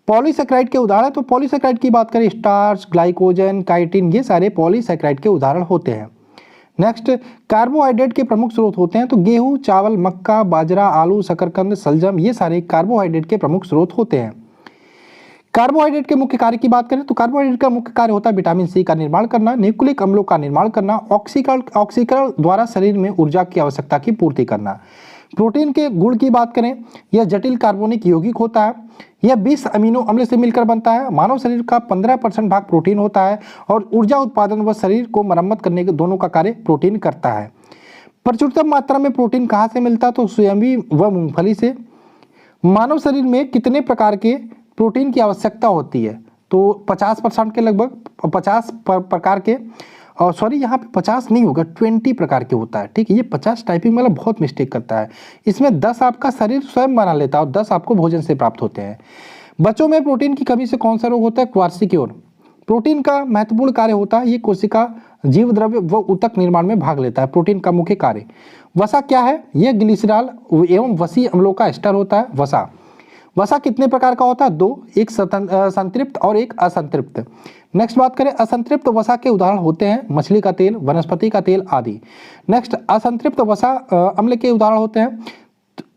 पॉलीसैकेराइड के उदाहरण, तो पॉलीसैकेराइड की बात करें, स्टार्च, ग्लाइकोजन, काइटिन, ये सारे पॉलीसैकेराइड के उदाहरण होते हैं। नेक्स्ट, कार्बोहाइड्रेट के प्रमुख स्रोत होते हैं तो गेहूं, चावल, मक्का, बाजरा, आलू, शकरकंद, सलजम, ये सारे कार्बोहाइड्रेट के प्रमुख स्रोत होते हैं। कार्बोहाइड्रेट के मुख्य कार्य की बात करें तो कार्बोहाइड्रेट का मुख्य कार्य होता है विटामिन सी का निर्माण करना, न्यूक्लिक अम्लों का निर्माण करना, ऑक्सीकरण द्वारा शरीर में ऊर्जा की आवश्यकता की पूर्ति करना। प्रोटीन के गुण की बात करें, यह जटिल कार्बनिक यौगिक होता है, यह 20 अमीनो अम्ल से मिलकर बनता है। मानव शरीर का 15% भाग प्रोटीन होता है, और ऊर्जा उत्पादन व शरीर को मरम्मत करने के दोनों का कार्य प्रोटीन करता है। प्रचुरतम मात्रा में प्रोटीन कहाँ से मिलता है, तो सोयाबीन व मूंगफली से। मानव शरीर में कितने प्रकार के प्रोटीन की आवश्यकता होती है, तो 50% के लगभग, 50 प्रकार के, और सॉरी यहाँ पे 50 नहीं होगा, 20 प्रकार के होता है। ठीक है, ये 50 टाइपिंग वाला बहुत मिस्टेक करता है, इसमें 10 आपका शरीर स्वयं बना लेता है और 10 आपको भोजन से प्राप्त होते हैं। बच्चों में प्रोटीन की कमी से कौन सा रोग होता है, क्वार्सिक्योर। प्रोटीन का महत्वपूर्ण कार्य होता है, ये कोशिका जीव द्रव्य व ऊतक निर्माण में भाग लेता है, प्रोटीन का मुख्य कार्य। वसा क्या है, यह ग्लिसरॉल एवं वसी अम्लों का एस्टर होता है। वसा वसा कितने प्रकार का होता है, 2, एक संतृप्त और एक असंतृप्त। नेक्स्ट बात करें, असंतृप्त वसा के उदाहरण होते हैं मछली का तेल, वनस्पति का तेल आदि। नेक्स्ट, असंतृप्त वसा अम्ल के उदाहरण होते हैं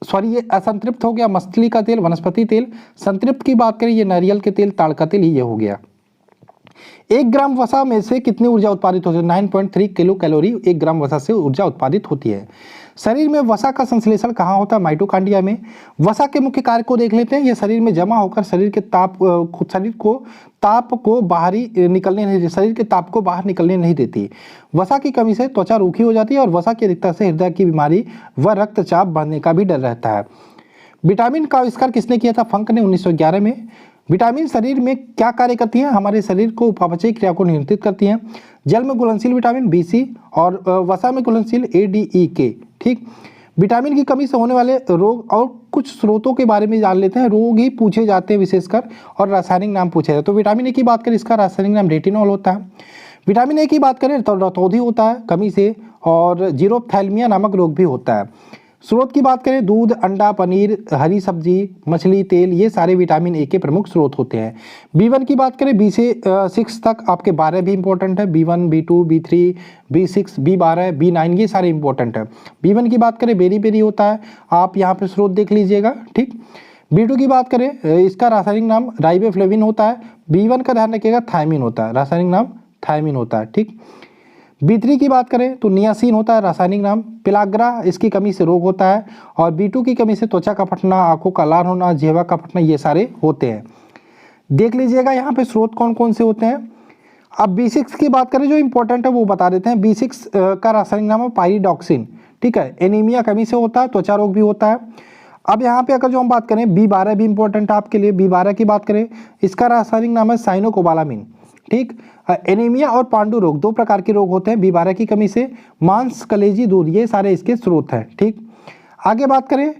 सॉरी ये असंतृप्त हो गया, मछली का तेल, वनस्पति तेल। संतृप्त की बात करें ये नारियल के तेल, ताड़ का तेल, ये हो गया। 1 ग्राम वसा में से कितनी ऊर्जा उत्पादित होती है? 9.3 किलो कैलोरी 1 ग्राम वसा से ऊर्जा उत्पादित होती है। शरीर में वसा का संश्लेषण कहाँ होता है? माइटोकांड्रिया में। वसा के मुख्य कार्य को देख लेते हैं। यह शरीर में जमा होकर शरीर के ताप को बाहरी निकलने नहीं देती, शरीर के ताप को बाहर निकलने नहीं देती। वसा की कमी से त्वचा रूखी हो जाती है और वसा की अधिकता से हृदय की बीमारी व रक्तचाप बढ़ने का भी डर रहता है। विटामिन का आविष्कार किसने किया था? फंक ने 1911 में। विटामिन शरीर में क्या कार्य करती हैं? हमारे शरीर को उपापचयी क्रिया को नियंत्रित करती हैं। जल में घुलनशील विटामिन BC और वसा में घुलनशील ADEK। ठीक, विटामिन की कमी से होने वाले रोग और कुछ स्रोतों के बारे में जान लेते हैं। रोग ही पूछे जाते हैं विशेषकर और रासायनिक नाम पूछे जाते हैं। तो विटामिन A की बात करें, इसका रासायनिक नाम रेटिनॉल होता है। विटामिन A की बात करें तो रतौंधी होता है कमी से, और जीरोप्थैल्मिया नामक रोग भी होता है। स्रोत की बात करें, दूध, अंडा, पनीर, हरी सब्जी, मछली, तेल, ये सारे विटामिन A के प्रमुख स्रोत होते हैं। B1 की बात करें, B से 6 तक आपके 12 भी इंपॉर्टेंट है। B1, B2, B3, B6, B12, B9, ये सारे इंपॉर्टेंट है। B1 की बात करें, बेरी बेरी होता है, आप यहाँ पे स्रोत देख लीजिएगा। ठीक, B2 की बात करें, इसका रासायनिक नाम राइबोफ्लेविन होता है। B1 का ध्यान रखिएगा, थायमिन होता है, रासायनिक नाम थायमिन होता है। ठीक, B3 की बात करें तो नियासिन होता है, रासायनिक नाम पिलाग्रा, इसकी कमी से रोग होता है। और B2 की कमी से त्वचा का फटना, आंखों का लाल होना, जिह्वा का फटना, ये सारे होते हैं। देख लीजिएगा यहाँ पे स्रोत कौन कौन से होते हैं। अब B6 की बात करें, जो इंपॉर्टेंट है वो बता देते हैं। B6 का रासायनिक नाम है पायरिडॉक्सिन। ठीक है, एनीमिया कमी से होता है, त्वचा रोग भी होता है। अब यहाँ पे अगर जो हम बात करें, B12 भी इंपॉर्टेंट है आपके लिए। B12 की बात करें, इसका रासायनिक नाम है साइनोकोबालामिन। ठीक, एनीमिया और पांडु रोग, 2 प्रकार के रोग होते हैं B12 की कमी से। मांस, कलेजी, दूध, ये सारे इसके स्रोत हैं। ठीक, आगे बात करें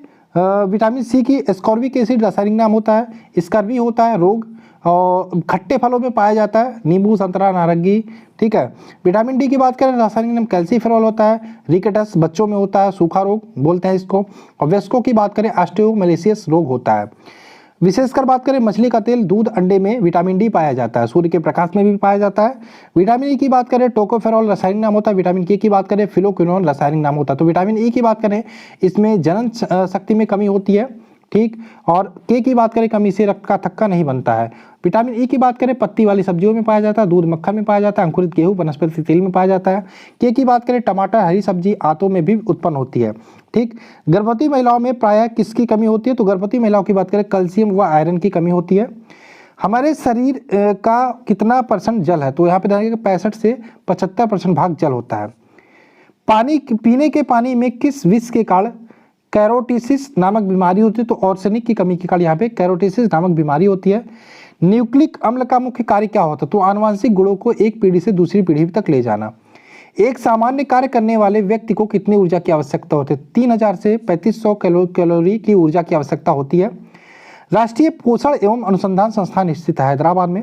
विटामिन C की, एस्कॉर्बिक एसिड रासायनिक नाम होता है। स्कर्वी होता है रोग, और खट्टे फलों में पाया जाता है, नींबू, संतरा, नारंगी। ठीक है, विटामिन D की बात करें, रासायनिक नाम कैल्सीफेरॉल होता है। रिकेटस बच्चों में होता है, सूखा रोग बोलते हैं इसको। और वेस्को की बात करें, ऑस्टियोमैलिशियस रोग होता है। विशेषकर बात करें, मछली का तेल, दूध, अंडे में विटामिन D पाया जाता है। सूर्य के प्रकाश में भी पाया जाता है। विटामिन E की बात करें, टोकोफेरॉल रासायनिक नाम होता है। विटामिन K की बात करें, फिलोक्विनोन रासायनिक नाम होता है। तो विटामिन E की बात करें, इसमें जनन शक्ति में कमी होती है। ठीक, और K की बात करें, कमी से रक्त का थक्का नहीं बनता है। विटामिन E की बात करें, पत्ती वाली सब्जियों में पाया जाता है, दूध, मक्खन में पाया जाता है, अंकुरित गेहूं, वनस्पति तेल में पाया जाता है। K की बात करें, टमाटर, हरी सब्जी, आंतों में भी उत्पन्न होती है। ठीक, गर्भवती महिलाओं में प्रायः किसकी कमी होती है? तो गर्भवती महिलाओं की बात करें, कैल्शियम व आयरन की कमी होती है। हमारे शरीर का कितना % जल है? तो यहाँ पे देखिएगा 65 से 75% भाग जल होता है। पानी, पीने के पानी में किस विष के कारण कैरोटिसिस नामक बीमारी होती है? तो आर्सेनिक की कमी के कारण यहाँ पे कैरोटिसिस नामक बीमारी होती है। न्यूक्लिक अम्ल का मुख्य कार्य क्या होता है? तो आनुवंशिक गुणों को एक पीढ़ी से दूसरी पीढ़ी तक ले जाना। एक सामान्य कार्य करने वाले व्यक्ति को कितनी ऊर्जा की आवश्यकता होती है? 3000 से 3500 कैलोरी की ऊर्जा की आवश्यकता होती है। राष्ट्रीय पोषण एवं अनुसंधान संस्थान स्थित है हैदराबाद में।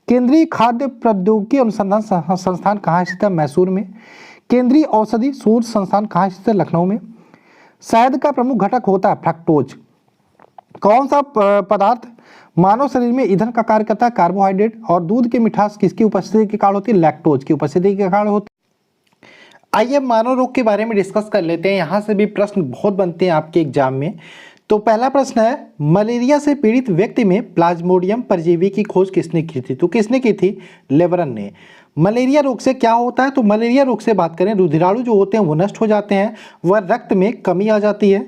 केंद्रीय खाद्य प्रौद्योगिकी अनुसंधान संस्थान कहाँ स्थित है? मैसूर में। केंद्रीय औषधि शोध संस्थान कहाँ स्थित है? लखनऊ में। शहद का प्रमुख घटक होता है फ्रक्टोज। कौन सा पदार्थ मानव शरीर में ईंधन का कार्य करता है? कार्बोहाइड्रेट। और दूध की मिठास किसकी उपस्थिति के कारण होती है? लैक्टोज की उपस्थिति के कारण होती है। आइए मानव रोग के बारे में डिस्कस कर लेते हैं। यहाँ से भी प्रश्न बहुत बनते हैं आपके एग्जाम में। तो पहला प्रश्न है, मलेरिया से पीड़ित व्यक्ति में प्लाज्मोडियम परजीवी की खोज किसने की थी? तो किसने की थी? लेवरन ने। मलेरिया रोग से क्या होता है? तो मलेरिया रोग से बात करें, रुधिराणु जो होते हैं वो नष्ट हो जाते हैं, वह रक्त में कमी आ जाती है।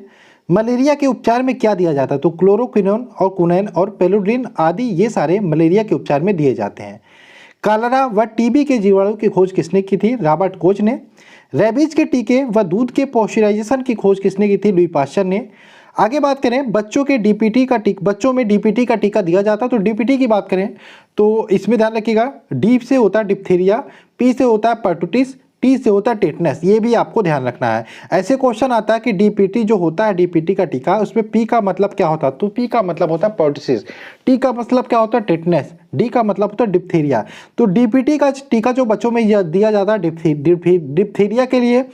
मलेरिया के उपचार में क्या दिया जाता है? तो क्लोरोक्विनोन और कुनैन और पेलोड्रिन आदि ये सारे मलेरिया के उपचार में दिए जाते हैं। कॉलरा व टीबी के जीवाणु की खोज किसने की थी? रॉबर्ट कोच ने। रेबीज के टीके व दूध के पॉस्चराइजेशन की खोज किसने की थी? लुई पाश्चर ने। आगे बात करें, बच्चों में डीपीटी का टीका दिया जाता है। तो डीपीटी की बात करें तो इसमें ध्यान रखिएगा, डी से होता है डिप्थीरिया, पी से होता है पर्टुटिस, टी से होता है टेटनस, ये भी आपको ध्यान रखना है। ऐसे क्वेश्चन आता है कि डीपीटी जो होता है, डीपीटी का टीका, उसमें पी का मतलब क्या होता है? तो पी का मतलब होता है पर्टुसिस, टी का मतलब क्या होता है? टेटनस, डी का मतलब होता है डिप्थीरिया। तो डीपीटी का टीका जो बच्चों में दिया जाता है डिप्थीरिया के लिए,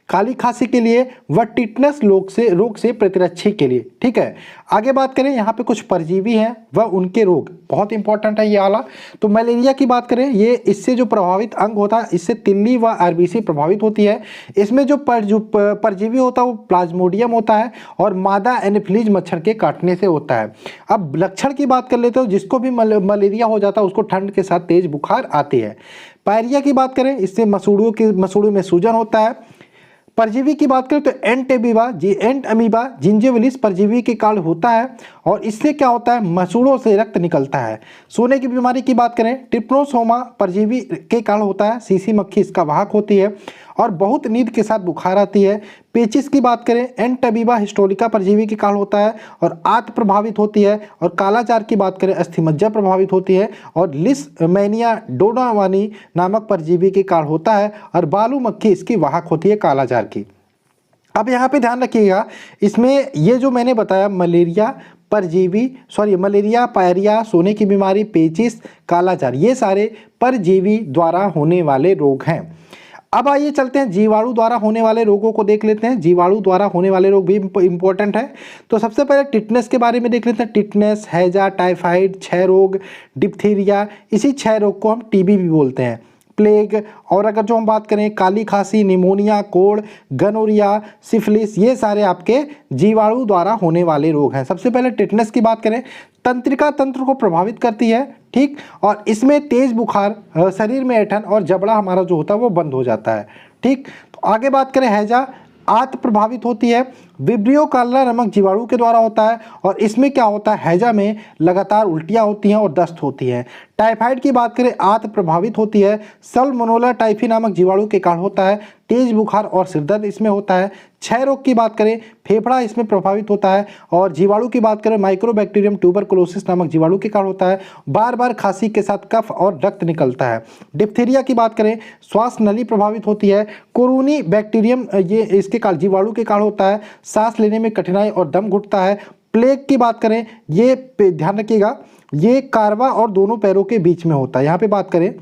काली खांसी के लिए व टिटनस रोग से प्रतिरक्षी के लिए। ठीक है, आगे बात करें यहाँ पे कुछ परजीवी हैं व उनके रोग, बहुत इंपॉर्टेंट है ये वाला। तो मलेरिया की बात करें, ये इससे जो प्रभावित अंग होता है, इससे तिल्ली व आरबीसी प्रभावित होती है। इसमें जो परजीवी होता है वो प्लाज्मोडियम होता है और मादा एनोफिलीज मच्छर के काटने से होता है। अब लक्षण की बात कर लेते हो, जिसको भी मलेरिया हो जाता है उसको ठंड के साथ तेज बुखार आती है। पायरिया की बात करें, इससे मसूड़ों में सूजन होता है। परजीवी की बात करें तो एंट अमीबा जिंजिविलिस परजीवी के कारण होता है और इससे क्या होता है, मसूड़ों से रक्त निकलता है। सोने की बीमारी की बात करें, ट्रिप्नोसोमा परजीवी के कारण होता है, सीसी मक्खी इसका वाहक होती है और बहुत नींद के साथ बुखार आती है। पेचिस की बात करें, एंटबीबा हिस्टोरिका परजीवी के कारण होता है और आंत प्रभावित होती है। और कालाजार की बात करें, अस्थिमज्जा प्रभावित होती है और लिस्टमेनिया डोनावानी नामक परजीवी के कारण होता है और बालू मक्खी इसकी वाहक होती है कालाजार की। अब यहाँ पे ध्यान रखिएगा, इसमें ये जो मैंने बताया मलेरिया, पायरिया, सोने की बीमारी, पेचिस, कालाजार, ये सारे परजीवी द्वारा होने वाले रोग हैं। अब आइए चलते हैं जीवाणु द्वारा होने वाले रोगों को देख लेते हैं। जीवाणु द्वारा होने वाले रोग भी इंपॉर्टेंट है। तो सबसे पहले टिटनेस के बारे में देख लेते हैं। टिटनेस, हैजा, टाइफाइड, क्षय रोग, डिप्थीरिया, इसी क्षय रोग को हम टीबी भी बोलते हैं। प्लेग, और अगर जो हम बात करें काली खांसी, निमोनिया, कोढ़, गनोरिया, सिफिलिस, ये सारे आपके जीवाणु द्वारा होने वाले रोग हैं। सबसे पहले टिटनेस की बात करें, तंत्रिका तंत्र को प्रभावित करती है। ठीक, और इसमें तेज बुखार, शरीर में ऐंठन और जबड़ा हमारा जो होता है वो बंद हो जाता है। ठीक, तो आगे बात करें हैजा, आंत प्रभावित होती है। विब्रियो कालरा नामक जीवाणु के द्वारा होता है और इसमें क्या होता है, हैजा में लगातार उल्टियाँ होती हैं और दस्त होती हैं। टाइफाइड की बात करें, आंत प्रभावित होती है। सल्मोनेला टाइफी नामक जीवाणु के कारण होता है। तेज बुखार और सिरदर्द इसमें होता है। क्षय रोग की बात करें, फेफड़ा इसमें प्रभावित होता है। और जीवाणु की बात करें, माइक्रोबैक्टीरियम ट्यूबरकुलोसिस नामक जीवाणु के कारण होता है। बार बार खांसी के साथ कफ और रक्त निकलता है। डिप्थीरिया की बात करें, श्वास नली प्रभावित होती है। कोरोनी बैक्टीरियम ये इसके कारण जीवाणु के कारण होता है। सांस लेने में कठिनाई और दम घुटता है। प्लेग की बात करें, ये ध्यान रखिएगा, ये कार्वा और दोनों पैरों के बीच में होता है। यहाँ पे बात करें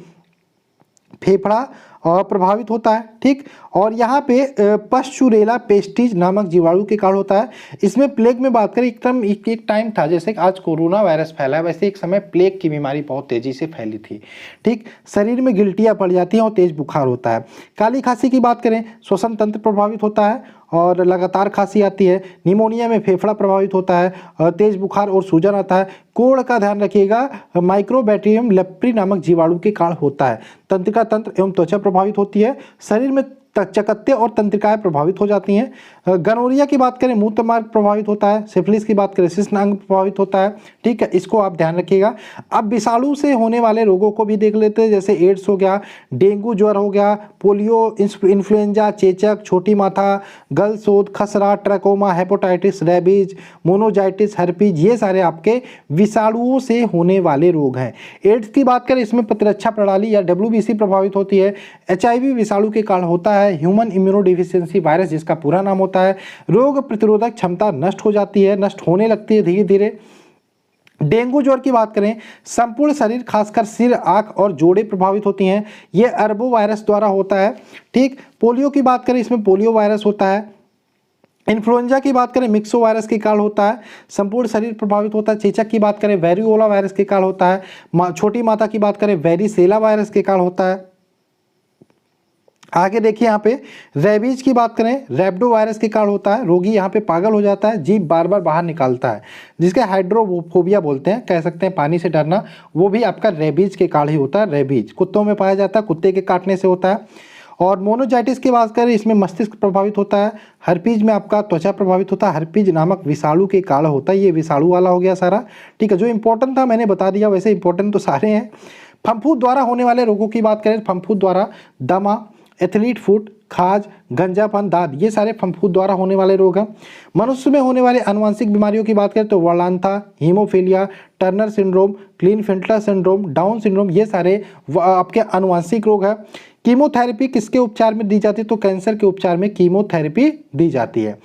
फेफड़ा प्रभावित होता है। ठीक, और यहाँ पे पश्चुरेला पेस्टिज नामक जीवाणु के कारण होता है। इसमें प्लेग में बात करें, एक टाइम था, जैसे कि आज कोरोना वायरस फैला है, वैसे एक समय प्लेग की बीमारी बहुत तेजी से फैली थी। ठीक, शरीर में गिल्टियाँ पड़ जाती हैं और तेज बुखार होता है। काली खांसी की बात करें, श्वसन तंत्र प्रभावित होता है और लगातार खांसी आती है। निमोनिया में फेफड़ा प्रभावित होता है, तेज बुखार और सूजन आता है। कोढ़ का ध्यान रखिएगा, माइक्रोबैक्टीरियम लेप्री नामक जीवाणु के कारण होता है। तंत्रिका तंत्र एवं त्वचा प्रभावित होती है। शरीर में चकत्ते और तंत्रिकाएं प्रभावित हो जाती हैं। गनोरिया की बात करें, मूत्र मार्ग प्रभावित होता है। सिफिलिस की बात करें, शिश्न अंग प्रभावित होता है। ठीक है, इसको आप ध्यान रखिएगा। अब विषाणु से होने वाले रोगों को भी देख लेते हैं, जैसे एड्स हो गया, डेंगू ज्वर हो गया, पोलियो, इन्फ्लुएंजा, चेचक, छोटी माथा, गलशोथ, खसरा, ट्रकोमा, हेपेटाइटिस, रेबीज, मोनोजाइटिस, हर्पीज, ये सारे आपके विषाणुओं से होने वाले रोग हैं। एड्स की बात करें, इसमें प्रतिरक्षा प्रणाली या WBC प्रभावित होती है। HIV विषाणु के कारण होता है। ह्यूमन इम्यूनोडिफिशियेंसी वायरस, जिसका पूरा नाम होता है। रोग प्रतिरोधक क्षमता नष्ट हो जाती है, नष्ट होने लगती है धीरे धीरे। डेंगू ज्वर की बात करें, संपूर्ण शरीर खासकर सिर, आंख और जोड़ें प्रभावित होती हैं। यह अरबो वायरस द्वारा होता है। ठीक, पोलियो की बात करें, इसमें पोलियो वायरस होता है। इन्फ्लुएंजा की बात करें, मिक्सो वायरस के कारण होता है, संपूर्ण शरीर प्रभावित होता है। चेचक की बात करें, वेरियोला वायरस के कारण होता है। छोटी माता की बात करें, वेरिसेला वायरस के कारण होता है। आगे देखिए, यहाँ पे रेबीज की बात करें, रैप्डो वायरस के कारण होता है। रोगी यहाँ पे पागल हो जाता है, जीभ बार बार बाहर निकालता है, जिसके हाइड्रोफोबिया बोलते हैं, कह सकते हैं पानी से डरना, वो भी आपका रेबीज के कारण ही होता है। रेबीज कुत्तों में पाया जाता है, कुत्ते के काटने से होता है। और मोनोजाइटिस की बात करें, इसमें मस्तिष्क प्रभावित होता है। हर्पीज में आपका त्वचा प्रभावित होता है। हर्पीज नामक विषाणु के कारण होता है। ये विषाणु वाला हो गया सारा। ठीक है, जो इंपॉर्टेंट था मैंने बता दिया, वैसे इंपॉर्टेंट तो सारे हैं। फंफूद द्वारा होने वाले रोगों की बात करें, फंफूद द्वारा दमा, एथलीट फुट, खाज, गंजापन, दाद, ये सारे फंफूद द्वारा होने वाले रोग हैं। मनुष्य में होने वाले आनुवंशिक बीमारियों की बात करें तो वर्लांथा, haemophilia, Turner syndrome, Klinefelter syndrome, Down syndrome, ये सारे आपके आनुवंशिक रोग हैं। कीमोथेरेपी किसके उपचार में दी जाती है, तो कैंसर के उपचार में कीमोथेरेपी दी जाती है।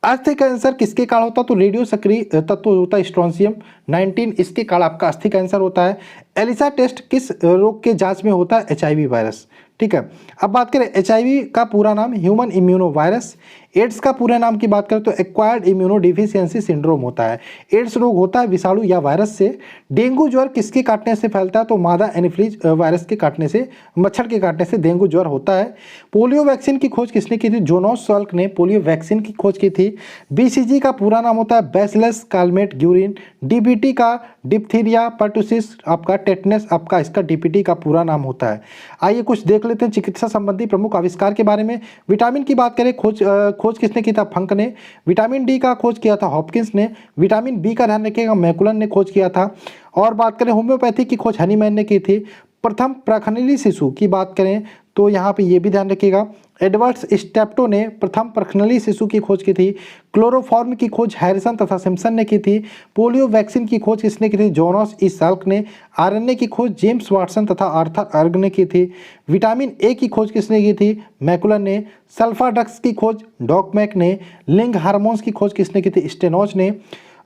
अस्थि कैंसर किसके कारण होता है, तो रेडियो सक्रिय तत्व होता है स्ट्रोंसियम 19, इसके कारण आपका अस्थि कैंसर होता है। एलिसा टेस्ट किस रोग के जांच में होता है, HIV वायरस। ठीक है। अब बात करें HIV का पूरा नाम ह्यूमन इम्यूनो वायरस, एड्स का पूरे नाम की बात करें तो एक्वायर्ड इम्यूनो डिफिशियंसी सिंड्रोम होता है। एड्स रोग होता है विषाणु या वायरस से। डेंगू ज्वर किसके काटने से फैलता है तो मादा एनोफिलीज वायरस के काटने से, मच्छर के काटने से डेंगू ज्वर होता है। पोलियो वैक्सीन की खोज किसने की थी? जोनास साल्क ने पोलियो वैक्सीन की खोज की थी। BCG का पूरा नाम होता है बैसिलस कालमेट ग्यूरिन। DBT का डिप्थीरिया पर्टुसिस, आपका टेटनस, आपका इसका DPT का पूरा नाम होता है। आइए कुछ देख लेते हैं चिकित्सा संबंधी प्रमुख आविष्कार के बारे में। विटामिन की बात करें, खोज किसने की था? फंक ने। विटामिन डी का खोज किया था हॉपकिंस ने। विटामिन बी का ध्यान रखिएगा मैकुलन ने खोज किया था। और बात करें होम्योपैथी की खोज हनीमैन ने की थी। प्रथम प्रखनली शिशु की बात करें तो यहाँ पे ये भी ध्यान रखिएगा एडवर्ड स्टेप्टो ने प्रथम प्रखनली शिशु की खोज की थी। क्लोरोफॉर्म की खोज हैरिसन तथा सिम्पसन ने की थी। पोलियो वैक्सीन की खोज किसने की थी? जोनास ई साल्क ने। RNA की खोज जेम्स वाटसन तथा आर्थर अर्ग ने की थी। विटामिन ए की खोज किसने की थी? मैकुलन ने। सल्फा ड्रग्स की खोज डॉकमैक ने। लिंग हार्मोन्स की खोज किसने की थी? स्टेनोज ने।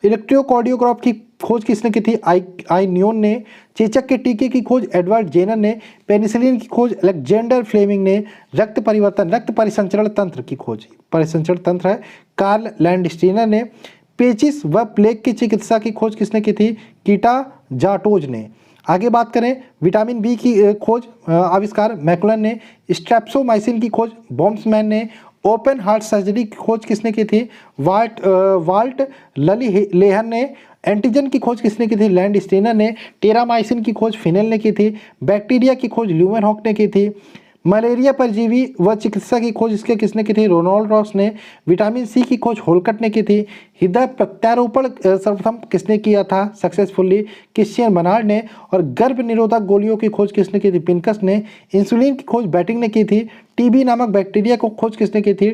इलेक्ट्रोकार्डियोग्राफ की खोज किसने की थी? आई न्यून ने। चेचक के टीके की खोज एडवर्ड जेनर ने। पेनिसिलिन की खोज अलेक्जेंडर फ्लेमिंग ने। रक्त परिसंचरण तंत्र की खोज, परिसंचरण तंत्र है, कार्ल लैंडस्टीनर ने। पेचिस व प्लेग की चिकित्सा की खोज किसने की थी? कीटा जाटोज ने। आगे बात करें विटामिन बी की खोज आविष्कार मैकुलन ने। स्ट्रेप्सोमाइसिन की खोज बॉम्समैन ने। ओपन हार्ट सर्जरी की खोज किसने की थी? वाल्ट ललीलेहन ने। एंटीजन की खोज किसने की थी? लैंडस्टीनर ने। टेरामाइसिन की खोज फिनेल ने की थी। बैक्टीरिया की खोज ल्यूमेनहॉक ने की थी। मलेरिया परजीवी व चिकित्सा की खोज इसके किसने की थी? रोनाल्ड रॉस ने। विटामिन सी की खोज होलकट ने की थी। हृदय प्रत्यारोपण सर्वप्रथम किसने किया था सक्सेसफुली? क्रिश्चियन बर्नार्ड ने। और गर्भ निरोधक गोलियों की खोज किसने की थी? पिनकस ने। इंसुलिन की खोज बैटिंग ने की थी। TB नामक बैक्टीरिया को खोज किसने की थी?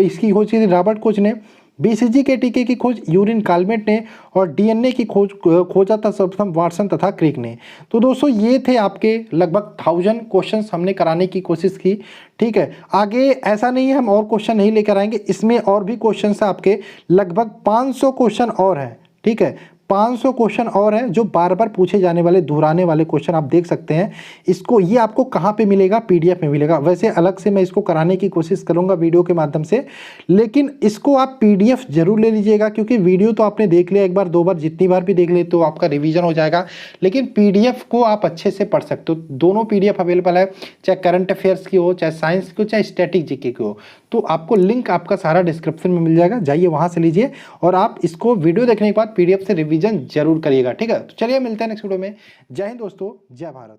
इसकी खोज की थी रॉबर्ट कोच ने। BCG के टीके की खोज यूरिन कालमेट ने। और DNA की खोजा था सर्वप्रथम वाटसन तथा क्रिक ने। तो दोस्तों ये थे आपके लगभग 1000 क्वेश्चंस हमने कराने की कोशिश की। ठीक है, आगे ऐसा नहीं है हम और क्वेश्चन नहीं लेकर आएंगे, इसमें और भी क्वेश्चंस आपके लगभग 500 क्वेश्चन और हैं। ठीक है, 500 क्वेश्चन और हैं जो बार बार पूछे जाने वाले दोहराने वाले क्वेश्चन आप देख सकते हैं। इसको ये आपको कहाँ पे मिलेगा? PDF में मिलेगा। वैसे अलग से मैं इसको कराने की कोशिश करूँगा वीडियो के माध्यम से, लेकिन इसको आप PDF जरूर ले लीजिएगा क्योंकि वीडियो तो आपने देख लिया एक बार दो बार, जितनी बार भी देख ले तो आपका रिविजन हो जाएगा, लेकिन PDF को आप अच्छे से पढ़ सकते हो। दोनों PDF अवेलेबल है, चाहे करंट अफेयर्स की हो, चाहे साइंस की हो, चाहे स्टैटिक GK की हो। तो आपको लिंक आपका सारा डिस्क्रिप्शन में मिल जाएगा, जाइए वहाँ से लीजिए और आप इसको वीडियो देखने के बाद PDF से रिवीजन जरूर करिएगा। ठीक है, तो चलिए मिलते हैं नेक्स्ट वीडियो में। जय हिंद दोस्तों, जय भारत।